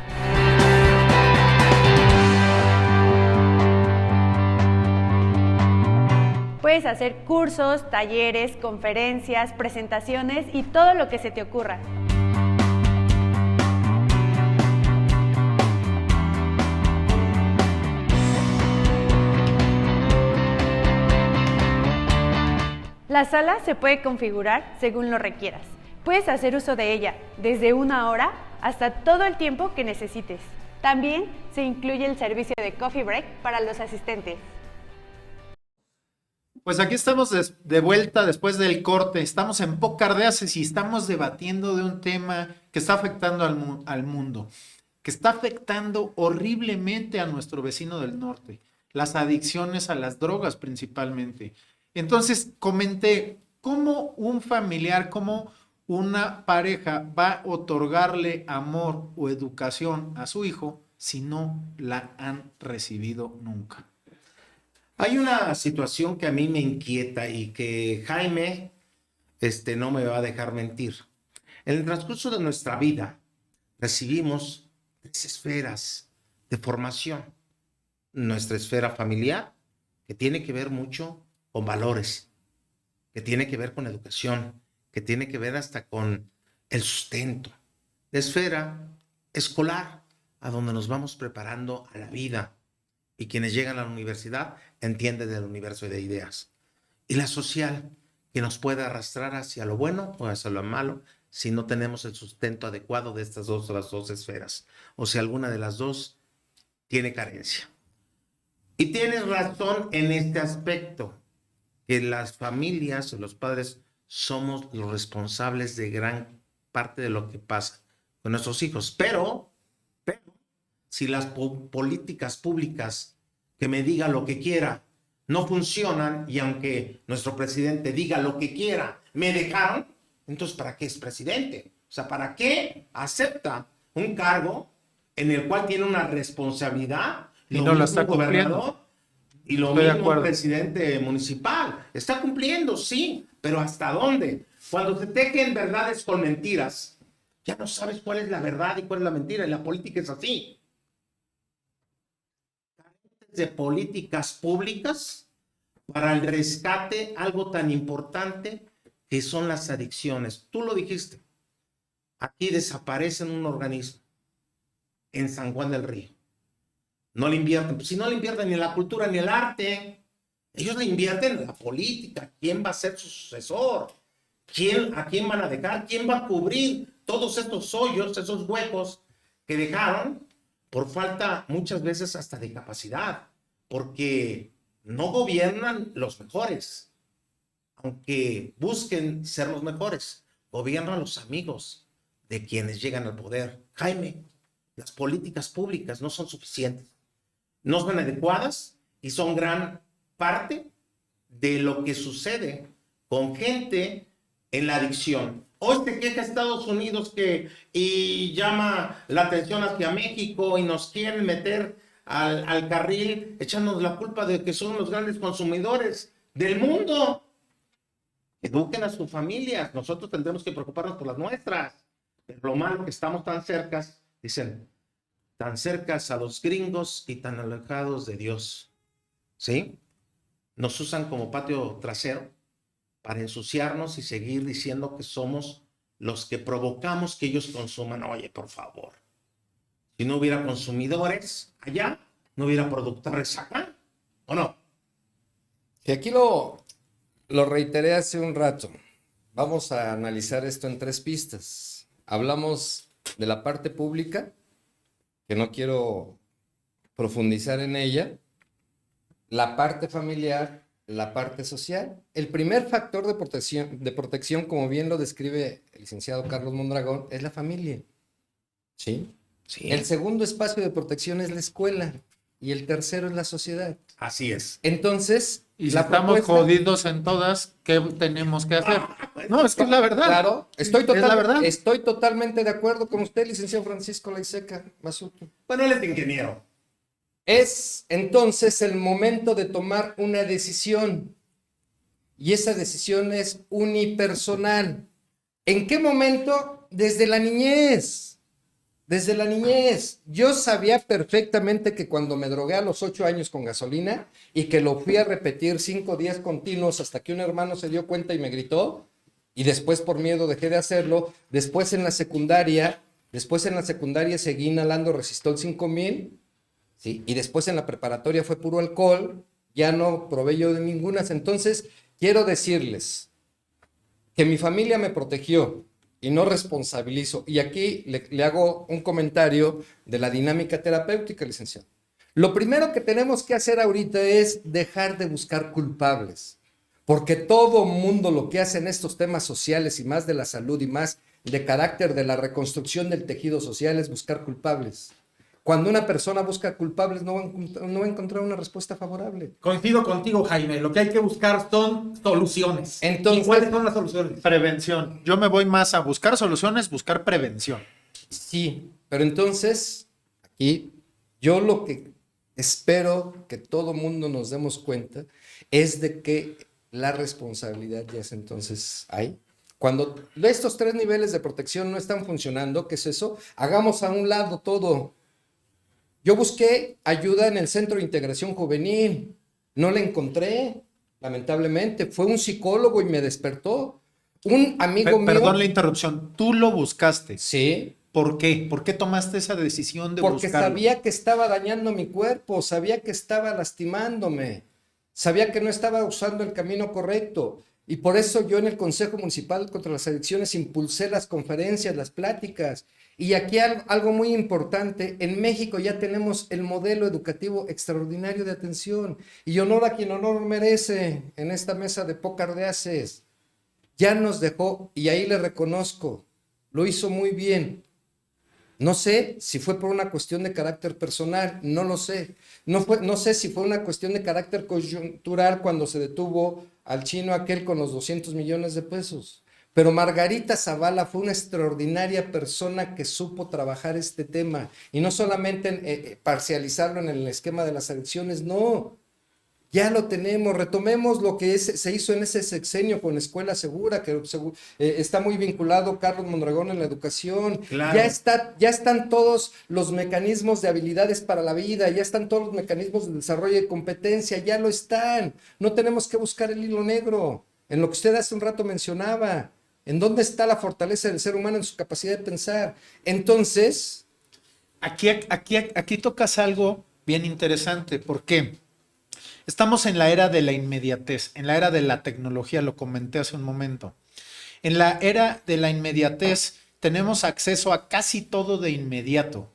Puedes hacer cursos, talleres, conferencias, presentaciones y todo lo que se te ocurra. La sala se puede configurar según lo requieras. Puedes hacer uso de ella desde 1 hora hasta todo el tiempo que necesites. También se incluye el servicio de coffee break para los asistentes. Pues aquí estamos de vuelta después del corte. Estamos en Pócar de Ases y estamos debatiendo de un tema que está afectando al mundo, que está afectando horriblemente a nuestro vecino del norte, las adicciones a las drogas principalmente. Entonces comenté cómo un familiar, cómo una pareja va a otorgarle amor o educación a su hijo si no la han recibido nunca. Hay una situación que a mí me inquieta y que Jaime no me va a dejar mentir. En el transcurso de nuestra vida recibimos 3 esferas de formación. Nuestra esfera familiar, que tiene que ver mucho con valores, que tiene que ver con educación, que tiene que ver hasta con el sustento. La esfera escolar, a donde nos vamos preparando a la vida. Y quienes llegan a la universidad entienden del universo de ideas. Y la social, que nos puede arrastrar hacia lo bueno o hacia lo malo si no tenemos el sustento adecuado de estas las dos esferas. O si alguna de las dos tiene carencia. Y tienes razón en este aspecto, que las familias o los padres somos los responsables de gran parte de lo que pasa con nuestros hijos. Pero si las políticas públicas que me diga lo que quiera no funcionan, y aunque nuestro presidente diga lo que quiera, me dejaron, entonces ¿para qué es presidente? O sea, ¿para qué acepta un cargo en el cual tiene una responsabilidad? Y no lo está cumpliendo. Y lo mismo presidente municipal. Está cumpliendo, sí, pero ¿hasta dónde? Cuando se tejen verdades con mentiras, ya no sabes cuál es la verdad y cuál es la mentira. Y la política es así. De políticas públicas para el rescate, algo tan importante que son las adicciones. Tú lo dijiste. Aquí desaparecen un organismo en San Juan del Río. No le invierten. Pues si no le invierten ni en la cultura ni en el arte, ellos le invierten en la política. ¿Quién va a ser su sucesor? ¿A quién van a dejar? ¿Quién va a cubrir todos estos hoyos, esos huecos que dejaron por falta muchas veces hasta de capacidad? Porque no gobiernan los mejores, aunque busquen ser los mejores. Gobiernan los amigos de quienes llegan al poder. Jaime, las políticas públicas no son suficientes. No son adecuadas y son gran parte de lo que sucede con gente en la adicción. Hoy se queja Estados Unidos y llama la atención hacia México y nos quieren meter al carril echándonos la culpa de que son los grandes consumidores del mundo. Eduquen a sus familias. Nosotros tendremos que preocuparnos por las nuestras. Pero lo malo que estamos tan cercas, dicen, tan cercas a los gringos y tan alejados de Dios. ¿Sí? Nos usan como patio trasero para ensuciarnos y seguir diciendo que somos los que provocamos que ellos consuman. Oye, por favor. Si no hubiera consumidores allá, no hubiera productores acá, ¿o no? Y aquí lo reiteré hace un rato. Vamos a analizar esto en 3 pistas. Hablamos de la parte pública, que no quiero profundizar en ella, la parte familiar, la parte social. El primer factor de protección, como bien lo describe el licenciado Carlos Mondragón, es la familia. ¿Sí? Sí. El segundo espacio de protección es la escuela y el tercero es la sociedad. Así es. Entonces, Y si la estamos propuesta- jodidos en todas, ¿qué tenemos que hacer? No, es que es la verdad. Claro, Es la verdad. estoy totalmente de acuerdo con usted, licenciado Francisco Laiseca Basurto. Bueno, él es ingeniero. Es entonces el momento de tomar una decisión. Y esa decisión es unipersonal. ¿En qué momento? Desde la niñez. Desde la niñez. Yo sabía perfectamente que cuando me drogué a los 8 años con gasolina y que lo fui a repetir 5 días continuos hasta que un hermano se dio cuenta y me gritó, y después por miedo dejé de hacerlo. Después en la secundaria seguí inhalando Resistol 5000, ¿sí? Y después en la preparatoria fue puro alcohol, ya no probé yo de ninguna. Entonces, quiero decirles que mi familia me protegió y no responsabilizo. Y aquí le hago un comentario de la dinámica terapéutica, licenciado. Lo primero que tenemos que hacer ahorita es dejar de buscar culpables, porque todo mundo lo que hace en estos temas sociales y más de la salud y más de carácter de la reconstrucción del tejido social es buscar culpables. Cuando una persona busca culpables no va a encontrar una respuesta favorable. Coincido contigo, Jaime. Lo que hay que buscar son soluciones. Entonces- ¿Y cuáles son las soluciones? Prevención. Yo me voy más a buscar soluciones, buscar prevención. Sí, pero entonces, aquí, yo lo que espero que todo mundo nos demos cuenta es de que la responsabilidad ya es entonces ahí. Cuando estos 3 niveles de protección no están funcionando, ¿qué es eso? Hagamos a un lado todo. Yo busqué ayuda en el Centro de Integración Juvenil, no la encontré, lamentablemente. Fue un psicólogo y me despertó. Un amigo mío... Perdón la interrupción. Tú lo buscaste. Sí, ¿Por qué? ¿Por qué tomaste esa decisión de porque buscarlo? sabía que estaba dañando mi cuerpo, sabía que estaba lastimándome, sabía que no estaba usando el camino correcto. Y por eso yo en el Consejo Municipal contra las Adicciones impulsé las conferencias, las pláticas. Y aquí algo muy importante, en México ya tenemos el modelo educativo extraordinario de atención. Y honor a quien honor merece en esta mesa de pócar de ases. Ya nos dejó, y ahí le reconozco, lo hizo muy bien. No sé si fue por una cuestión de carácter personal, no lo sé. No sé si fue una cuestión de carácter coyuntural cuando se detuvo al chino aquel con los 200 millones de pesos. Pero Margarita Zavala fue una extraordinaria persona que supo trabajar este tema y no solamente parcializarlo en el esquema de las adicciones, no. Ya lo tenemos, retomemos lo que se hizo en ese sexenio con Escuela Segura, que está muy vinculado Carlos Mondragón en la educación. Claro. Ya están todos los mecanismos de habilidades para la vida, ya están todos los mecanismos de desarrollo de competencia, ya lo están. No tenemos que buscar el hilo negro, en lo que usted hace un rato mencionaba. ¿En dónde está la fortaleza del ser humano en su capacidad de pensar? Entonces... Aquí tocas algo bien interesante. ¿Por qué? Estamos en la era de la inmediatez, en la era de la tecnología, lo comenté hace un momento. En la era de la inmediatez tenemos acceso a casi todo de inmediato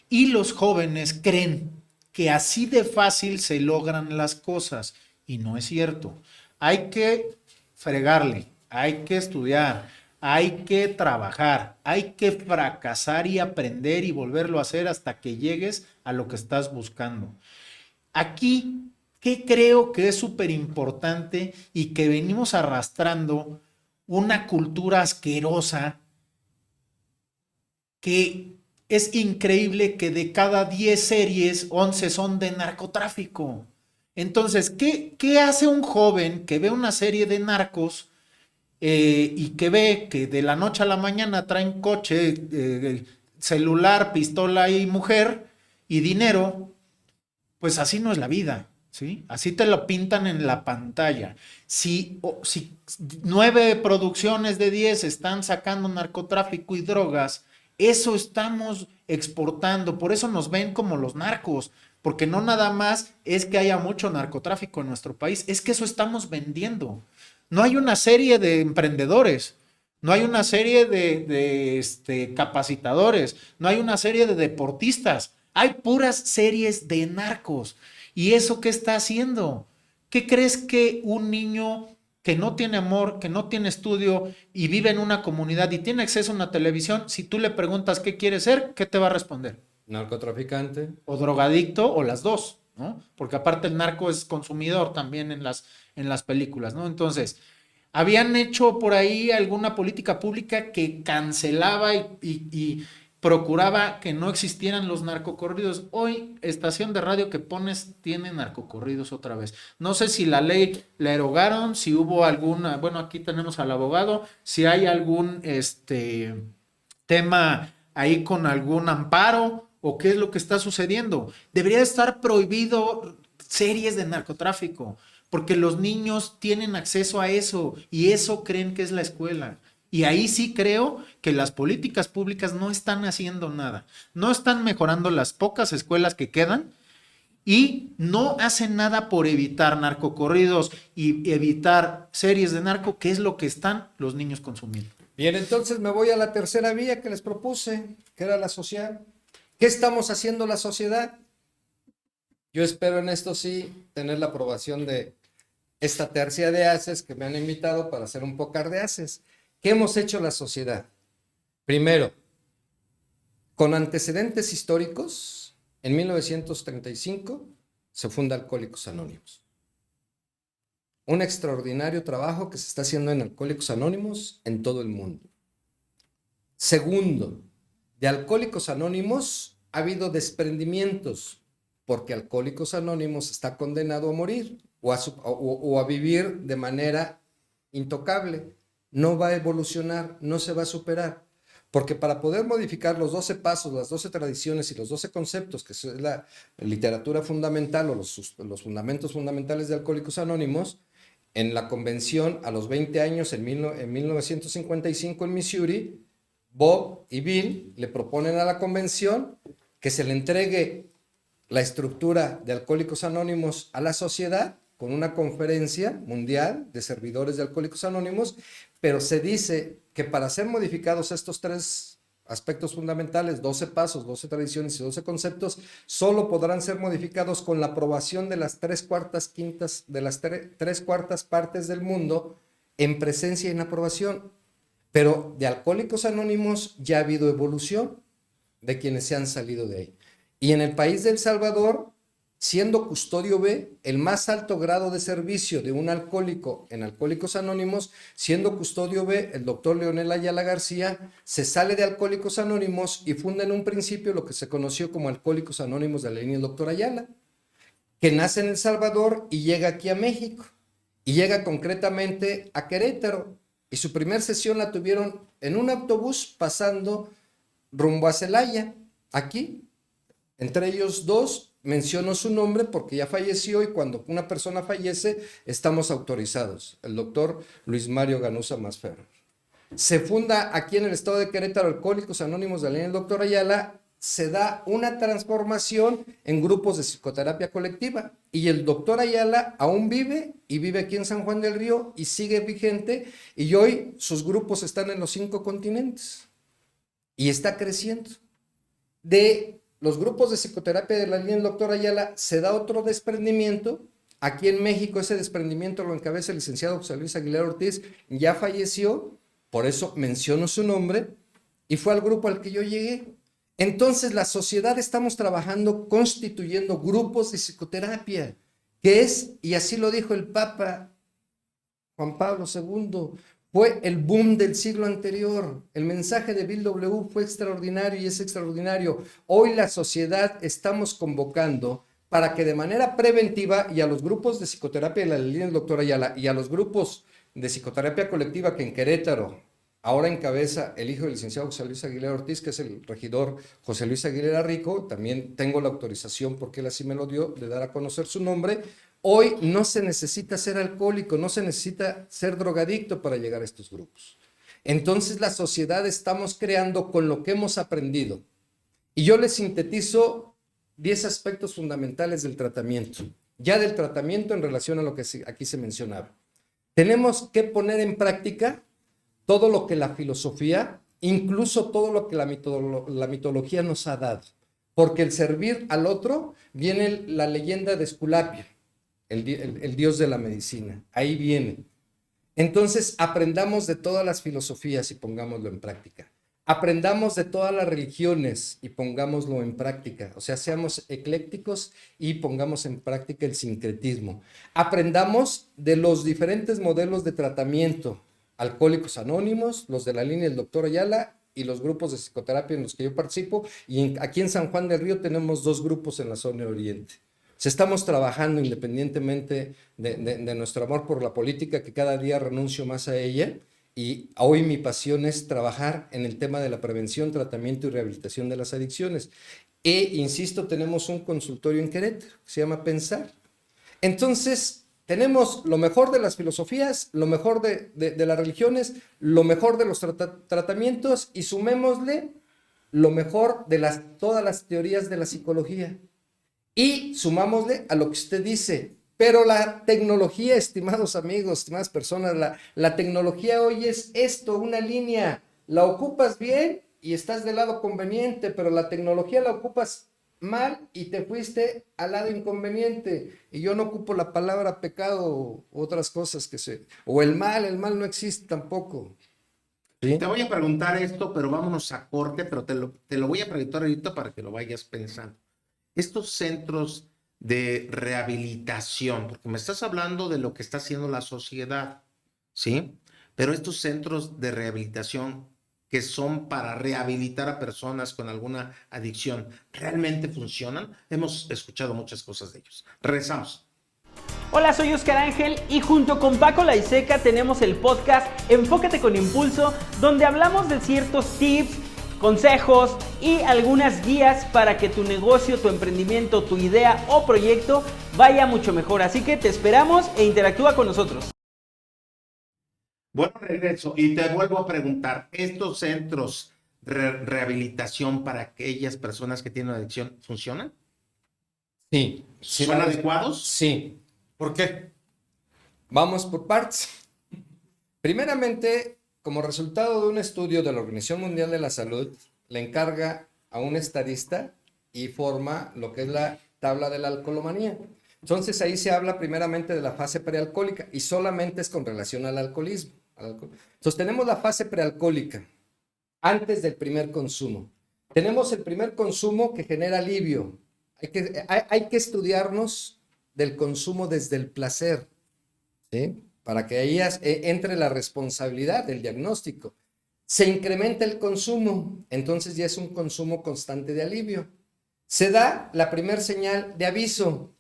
y los jóvenes creen que así de fácil se logran las cosas y no es cierto. Hay que fregarle, hay que estudiar, hay que trabajar, hay que fracasar y aprender y volverlo a hacer hasta que llegues a lo que estás buscando. Aquí, ¿qué creo que es súper importante y que venimos arrastrando? Una cultura asquerosa que es increíble que de cada 10 series, 11 son de narcotráfico. Entonces, ¿qué hace un joven que ve una serie de narcos y que ve que de la noche a la mañana traen coche, celular, pistola y mujer y dinero? Pues así no es la vida, ¿sí? Así te lo pintan en la pantalla. Si 9 producciones de 10 están sacando narcotráfico y drogas Eso estamos exportando, por eso nos ven como los narcos, porque no nada más es que haya mucho narcotráfico en nuestro país, es que eso estamos vendiendo. No hay una serie de emprendedores, no hay una serie de capacitadores, no hay una serie de deportistas, hay puras series de narcos. ¿Y eso qué está haciendo? ¿Qué crees que un niño que no tiene amor, que no tiene estudio y vive en una comunidad y tiene acceso a una televisión, si tú le preguntas qué quiere ser, qué te va a responder? Narcotraficante. O drogadicto o las dos, ¿no? Porque aparte el narco es consumidor también en las películas, ¿no? Entonces, habían hecho por ahí alguna política pública que cancelaba y procuraba que no existieran los narcocorridos. Hoy, estación de radio que pones tiene narcocorridos otra vez. No sé si la ley la erogaron, si hubo alguna, bueno, aquí tenemos al abogado, si hay algún tema ahí con algún amparo o qué es lo que está sucediendo. Debería estar prohibido series de narcotráfico, porque los niños tienen acceso a eso y eso creen que es la escuela. Y ahí sí creo que las políticas públicas no están haciendo nada, no están mejorando las pocas escuelas que quedan y no hacen nada por evitar narcocorridos y evitar series de narco, que es lo que están los niños consumiendo. Bien, entonces me voy a la tercera vía que les propuse, que era la social. ¿Qué estamos haciendo la sociedad? Yo espero en esto sí tener la aprobación de esta tercia de haces que me han invitado para hacer un pócar de haces. ¿Qué hemos hecho la sociedad? Primero, con antecedentes históricos, en 1935 se funda Alcohólicos Anónimos. Un extraordinario trabajo que se está haciendo en Alcohólicos Anónimos en todo el mundo. Segundo, de Alcohólicos Anónimos ha habido desprendimientos porque Alcohólicos Anónimos está condenado a morir o a vivir de manera intocable. No va a evolucionar, no se va a superar. Porque para poder modificar los 12 pasos, las 12 tradiciones y los 12 conceptos, que es la literatura fundamental o los fundamentos fundamentales de Alcohólicos Anónimos, en la convención a los 20 años, en 1955 en Missouri, Bob y Bill le proponen a la convención que se le entregue la estructura de Alcohólicos Anónimos a la sociedad con una conferencia mundial de servidores de Alcohólicos Anónimos, pero se dice que para ser modificados estos tres aspectos fundamentales, 12 pasos, 12 tradiciones y 12 conceptos, solo podrán ser modificados con la aprobación de las 3/4 partes del mundo en presencia y en aprobación. Pero de Alcohólicos Anónimos ya ha habido evolución de quienes se han salido de ahí. Y en el país de El Salvador, siendo custodio B, el más alto grado de servicio de un alcohólico en Alcohólicos Anónimos, siendo custodio B, el doctor Leonel Ayala García se sale de Alcohólicos Anónimos y funda en un principio lo que se conoció como Alcohólicos Anónimos de la línea del doctor Ayala, que nace en El Salvador y llega aquí a México, y llega concretamente a Querétaro, y su primer sesión la tuvieron en un autobús pasando rumbo a Celaya, aquí. Entre ellos dos, menciono su nombre porque ya falleció y cuando una persona fallece estamos autorizados, el doctor Luis Mario Ganuza Masferrer. Se funda aquí en el estado de Querétaro Alcohólicos Anónimos de la línea del doctor Ayala, se da una transformación en grupos de psicoterapia colectiva y el doctor Ayala aún vive y vive aquí en San Juan del Río y sigue vigente y hoy sus grupos están en los 5 continentes y está creciendo. De los grupos de psicoterapia de la línea del doctor Ayala se da otro desprendimiento. Aquí en México ese desprendimiento lo encabeza el licenciado José Luis Aguilar Ortiz, ya falleció, por eso menciono su nombre, y fue al grupo al que yo llegué. Entonces la sociedad estamos trabajando constituyendo grupos de psicoterapia, que es, y así lo dijo el Papa Juan Pablo II, fue el boom del siglo anterior. El mensaje de Bill W. fue extraordinario y es extraordinario. Hoy la sociedad estamos convocando para que de manera preventiva y a los grupos de psicoterapia de la línea del doctor Ayala y a los grupos de psicoterapia colectiva que en Querétaro ahora encabeza el hijo del licenciado José Luis Aguilar Ortiz, que es el regidor José Luis Aguilera Rico, también tengo la autorización porque él así me lo dio de dar a conocer su nombre. Hoy no se necesita ser alcohólico, no se necesita ser drogadicto para llegar a estos grupos. Entonces la sociedad estamos creando con lo que hemos aprendido. Y yo les sintetizo 10 aspectos fundamentales del tratamiento. Ya del tratamiento en relación a lo que aquí se mencionaba. Tenemos que poner en práctica todo lo que la filosofía, incluso todo lo que la mitología nos ha dado. Porque el servir al otro viene la leyenda de Esculapio, el dios de la medicina. Ahí viene. Entonces, aprendamos de todas las filosofías y pongámoslo en práctica. Aprendamos de todas las religiones y pongámoslo en práctica. O sea, seamos eclécticos y pongamos en práctica el sincretismo. Aprendamos de los diferentes modelos de tratamiento. Alcohólicos Anónimos, los de la línea del doctor Ayala y los grupos de psicoterapia en los que yo participo. Y aquí en San Juan del Río tenemos 2 grupos en la zona oriente. O sea, estamos trabajando independientemente de nuestro amor por la política, que cada día renuncio más a ella. Y hoy mi pasión es trabajar en el tema de la prevención, tratamiento y rehabilitación de las adicciones. Insisto, tenemos un consultorio en Querétaro que se llama Pensar. Entonces, tenemos lo mejor de las filosofías, lo mejor de las religiones, lo mejor de los tratamientos y sumémosle lo mejor de todas las teorías de la psicología. Y sumámosle a lo que usted dice. Pero la tecnología, estimados amigos, estimadas personas, la tecnología hoy es esto, una línea. La ocupas bien y estás del lado conveniente, pero la tecnología la ocupas mal y te fuiste al lado inconveniente. Y yo no ocupo la palabra pecado o otras cosas o el mal no existe tampoco. ¿Sí? Te voy a preguntar esto, pero vámonos a corte, pero te lo voy a preguntar ahorita para que lo vayas pensando. Estos centros de rehabilitación, porque me estás hablando de lo que está haciendo la sociedad, ¿sí? Pero estos centros de rehabilitación que son para rehabilitar a personas con alguna adicción, ¿realmente funcionan? Hemos escuchado muchas cosas de ellos. Regresamos. Hola, soy Oscar Ángel y junto con Paco Laiseca tenemos el podcast Enfócate con Impulso, donde hablamos de ciertos tips, consejos y algunas guías para que tu negocio, tu emprendimiento, tu idea o proyecto vaya mucho mejor. Así que te esperamos e interactúa con nosotros. Bueno, regreso y te vuelvo a preguntar, ¿estos centros de rehabilitación para aquellas personas que tienen adicción funcionan? Sí. ¿Son adecuados? Sí. ¿Por qué? Vamos por partes. Primeramente, como resultado de un estudio de la Organización Mundial de la Salud, le encarga a un estadista y forma lo que es la tabla de la alcoholomanía. Entonces ahí se habla primeramente de la fase prealcohólica y solamente es con relación al alcoholismo. Entonces tenemos la fase prealcohólica, antes del primer consumo. Tenemos el primer consumo que genera alivio. Hay que estudiarnos del consumo desde el placer, ¿sí? Para que ahí entre la responsabilidad del diagnóstico. Se incrementa el consumo, entonces ya es un consumo constante de alivio. Se da la primer señal de aviso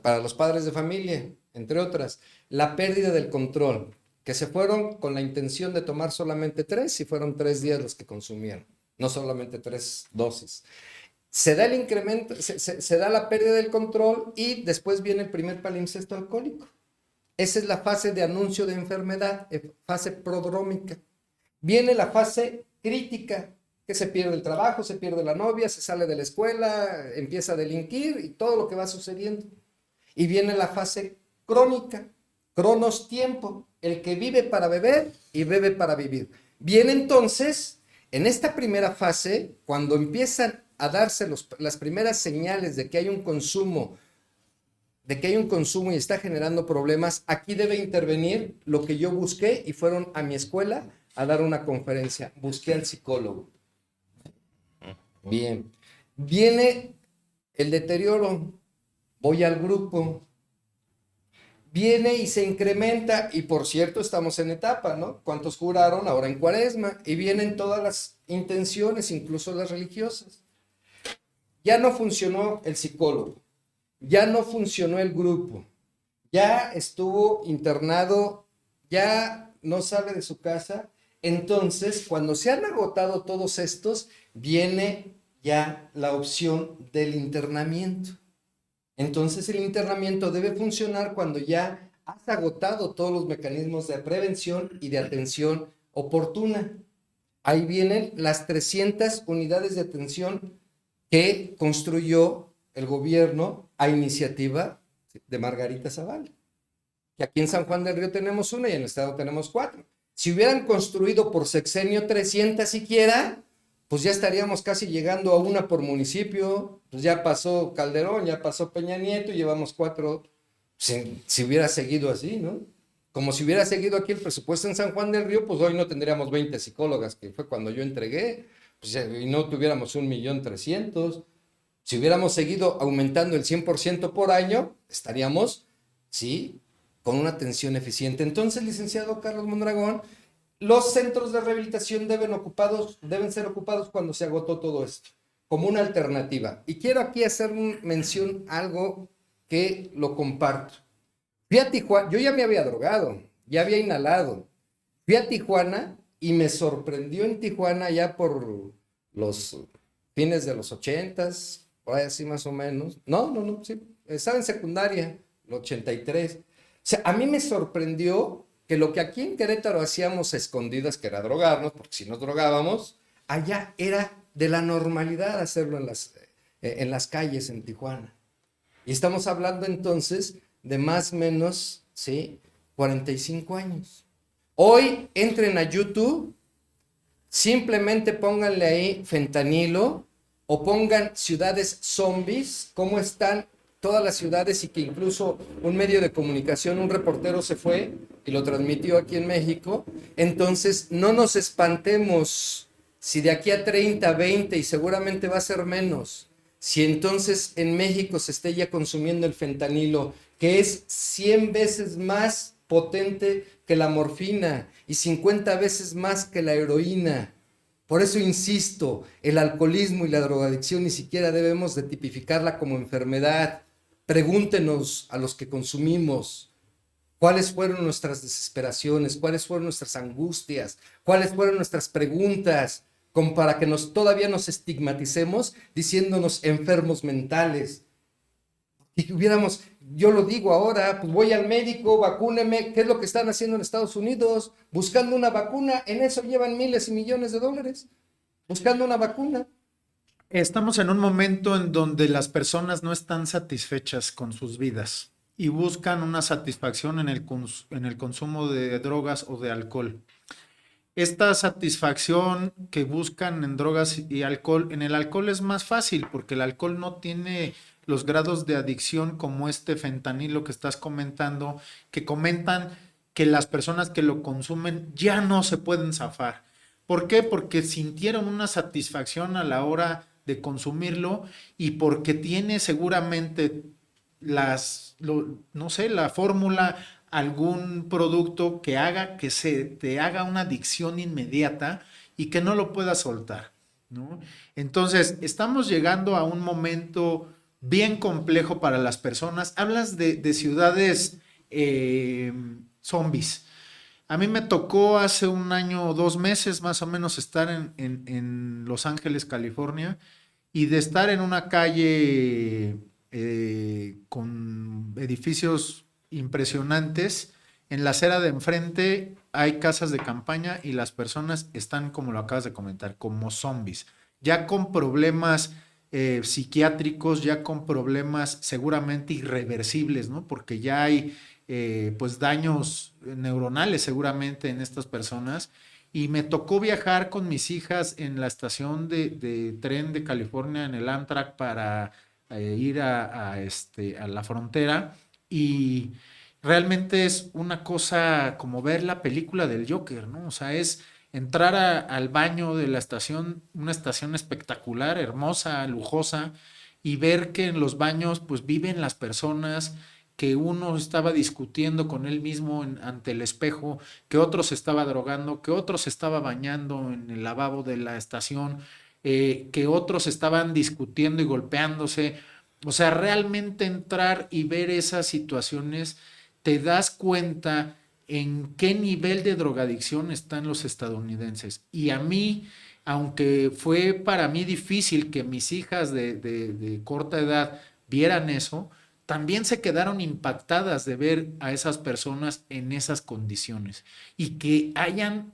para los padres de familia, entre otras, la pérdida del control, que se fueron con la intención de tomar solamente 3 y fueron 3 días los que consumieron, no solamente 3 dosis. Se da el incremento, se da la pérdida del control y después viene el primer palimpsesto alcohólico. Esa es la fase de anuncio de enfermedad, fase prodrómica. Viene la fase crítica, que se pierde el trabajo, se pierde la novia, se sale de la escuela, empieza a delinquir y todo lo que va sucediendo. Y viene la fase crónica, cronos tiempo, el que vive para beber y bebe para vivir. Viene entonces, en esta primera fase, cuando empiezan a darse las primeras señales de que hay un consumo, y está generando problemas, aquí debe intervenir lo que yo busqué y fueron a mi escuela a dar una conferencia. Busqué al psicólogo. Bien. Viene el deterioro. Voy al grupo. Viene y se incrementa. Y por cierto, estamos en etapa, ¿no? ¿Cuántos juraron ahora en Cuaresma? Y vienen todas las intenciones, incluso las religiosas. Ya no funcionó el psicólogo. Ya no funcionó el grupo, ya estuvo internado, ya no sale de su casa. Entonces, cuando se han agotado todos estos, viene ya la opción del internamiento. Entonces, el internamiento debe funcionar cuando ya has agotado todos los mecanismos de prevención y de atención oportuna. Ahí vienen las 300 unidades de atención que construyó el gobierno a iniciativa de Margarita Zavala. Que aquí en San Juan del Río tenemos una y en el estado tenemos 4. Si hubieran construido por sexenio 300 siquiera, pues ya estaríamos casi llegando a una por municipio. Pues ya pasó Calderón, ya pasó Peña Nieto y llevamos 4. Si hubiera seguido así, ¿no? Como si hubiera seguido aquí el presupuesto en San Juan del Río, pues hoy no tendríamos 20 psicólogas, que fue cuando yo entregué, pues, y no tuviéramos 1,300,000. Si hubiéramos seguido aumentando el 100% por año, estaríamos, sí, con una atención eficiente. Entonces, licenciado Carlos Mondragón, los centros de rehabilitación deben ser ocupados cuando se agotó todo esto, como una alternativa. Y quiero aquí hacer mención a algo que lo comparto. Fui a Tijuana, yo ya me había drogado, ya había inhalado. Fui a Tijuana y me sorprendió en Tijuana ya por los fines de los 80s, por ahí así más o menos. No, sí, estaba en secundaria, el 83. O sea, a mí me sorprendió que lo que aquí en Querétaro hacíamos a escondidas, que era drogarnos, porque si nos drogábamos, allá era de la normalidad hacerlo en las calles en Tijuana. Y estamos hablando entonces de más o menos, ¿sí?, 45 años. Hoy entren a YouTube, simplemente pónganle ahí fentanilo o pongan ciudades zombies, cómo están todas las ciudades, y que incluso un medio de comunicación, un reportero se fue y lo transmitió aquí en México. Entonces, no nos espantemos si de aquí a 30, 20 y seguramente va a ser menos, si entonces en México se esté ya consumiendo el fentanilo, que es 100 veces más potente que la morfina y 50 veces más que la heroína. Por eso insisto, el alcoholismo y la drogadicción ni siquiera debemos de tipificarla como enfermedad. Pregúntenos a los que consumimos cuáles fueron nuestras desesperaciones, cuáles fueron nuestras angustias, cuáles fueron nuestras preguntas, como para que todavía nos estigmaticemos diciéndonos enfermos mentales. Y hubiéramos, yo lo digo ahora, pues voy al médico, vacúneme. ¿Qué es lo que están haciendo en Estados Unidos? Buscando una vacuna, en eso llevan miles y millones de dólares, buscando una vacuna. Estamos en un momento en donde las personas no están satisfechas con sus vidas y buscan una satisfacción en el consumo de drogas o de alcohol. Esta satisfacción que buscan en drogas y alcohol, en el alcohol es más fácil porque el alcohol no tiene los grados de adicción como este fentanilo que estás comentando, que comentan que las personas que lo consumen ya no se pueden zafar. ¿Por qué? Porque sintieron una satisfacción a la hora de consumirlo y porque tiene seguramente la fórmula, algún producto que haga que se te haga una adicción inmediata y que no lo puedas soltar, ¿no? Entonces, estamos llegando a un momento bien complejo para las personas. Hablas de ciudades zombies. A mí me tocó hace 1 año o 2 meses más o menos estar en Los Ángeles, California, y de estar en una calle con edificios impresionantes. En la acera de enfrente hay casas de campaña y las personas están, como lo acabas de comentar, como zombies, ya con problemas psiquiátricos, ya con problemas seguramente irreversibles, ¿no? Porque ya hay pues daños neuronales seguramente en estas personas. Y me tocó viajar con mis hijas en la estación de tren de California, en el Amtrak, para ir a la frontera, y realmente es una cosa como ver la película del Joker, ¿no? O sea, es entrar al baño de la estación, una estación espectacular, hermosa, lujosa, y ver que en los baños pues viven las personas, que uno estaba discutiendo con él mismo ante el espejo, que otro se estaba drogando, que otro se estaba bañando en el lavabo de la estación, que otros estaban discutiendo y golpeándose. O sea, realmente entrar y ver esas situaciones, te das cuenta en qué nivel de drogadicción están los estadounidenses. Y a mí, aunque fue para mí difícil que mis hijas de corta edad vieran eso, también se quedaron impactadas de ver a esas personas en esas condiciones y que hayan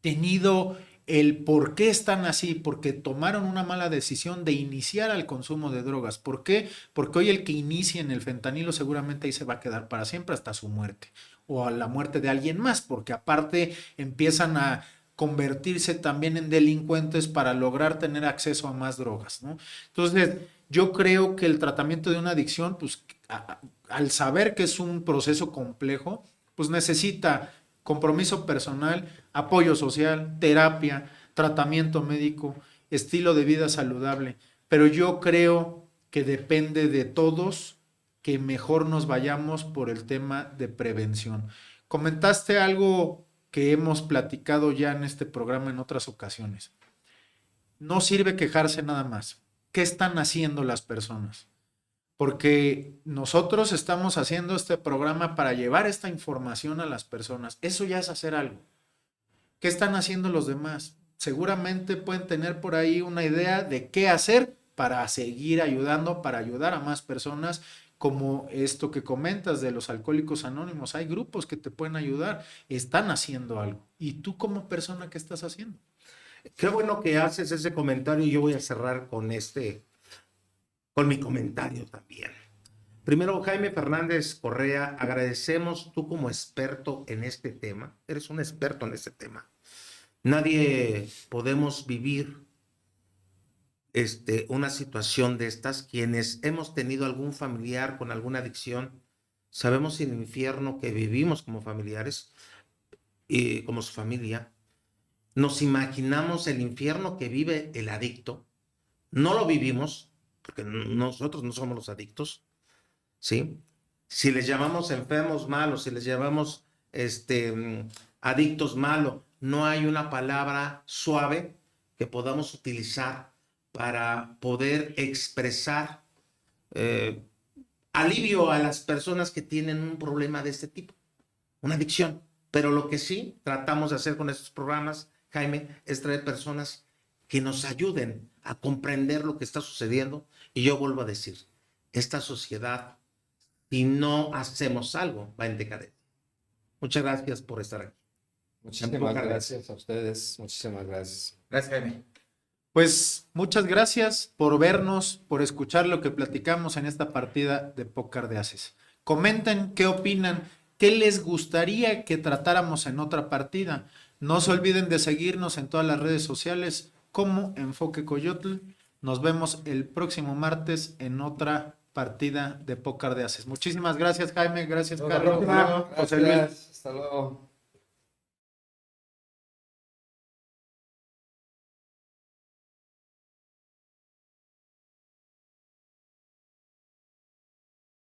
tenido el por qué están así, porque tomaron una mala decisión de iniciar al consumo de drogas. ¿Por qué? Porque hoy el que inicie en el fentanilo seguramente ahí se va a quedar para siempre hasta su muerte o a la muerte de alguien más, porque aparte empiezan a convertirse también en delincuentes para lograr tener acceso a más drogas, ¿no? Entonces, yo creo que el tratamiento de una adicción, pues al saber que es un proceso complejo, pues necesita compromiso personal, apoyo social, terapia, tratamiento médico, estilo de vida saludable. Pero yo creo que depende de todos que mejor nos vayamos por el tema de prevención. Comentaste algo que hemos platicado ya en este programa en otras ocasiones. No sirve quejarse nada más. ¿Qué están haciendo las personas? Porque nosotros estamos haciendo este programa para llevar esta información a las personas. Eso ya es hacer algo. ¿Qué están haciendo los demás? Seguramente pueden tener por ahí una idea de qué hacer para seguir ayudando, para ayudar a más personas, como esto que comentas de los alcohólicos anónimos. Hay grupos que te pueden ayudar, están haciendo algo. ¿Y tú como persona qué estás haciendo? Qué bueno que haces ese comentario y yo voy a cerrar con mi comentario también. Primero, Jaime Fernández Correa, agradecemos tú como experto en este tema. Eres un experto en este tema. Nadie podemos vivir una situación de estas. Quienes hemos tenido algún familiar con alguna adicción, sabemos el infierno que vivimos como familiares y como su familia. Nos imaginamos el infierno que vive el adicto. No lo vivimos, porque nosotros no somos los adictos, ¿sí? Si les llamamos enfermos malos, si les llamamos adictos malos, no hay una palabra suave que podamos utilizar para poder expresar alivio a las personas que tienen un problema de este tipo, una adicción. Pero lo que sí tratamos de hacer con estos programas, Jaime, es traer personas que nos ayuden a comprender lo que está sucediendo. Y yo vuelvo a decir, esta sociedad, si no hacemos algo, va en decadencia. Muchas gracias por estar aquí. Muchísimas gracias a ustedes. Muchísimas gracias. Gracias, Jaime. Pues muchas gracias por vernos, por escuchar lo que platicamos en esta partida de Pócar de Ases. Comenten qué opinan, qué les gustaría que tratáramos en otra partida. No se olviden de seguirnos en todas las redes sociales como Enfoque Coyotl. Nos vemos el próximo martes en otra partida de Pócar de Ases. Muchísimas gracias, Jaime. Gracias, Carlos. Gracias. Hasta luego.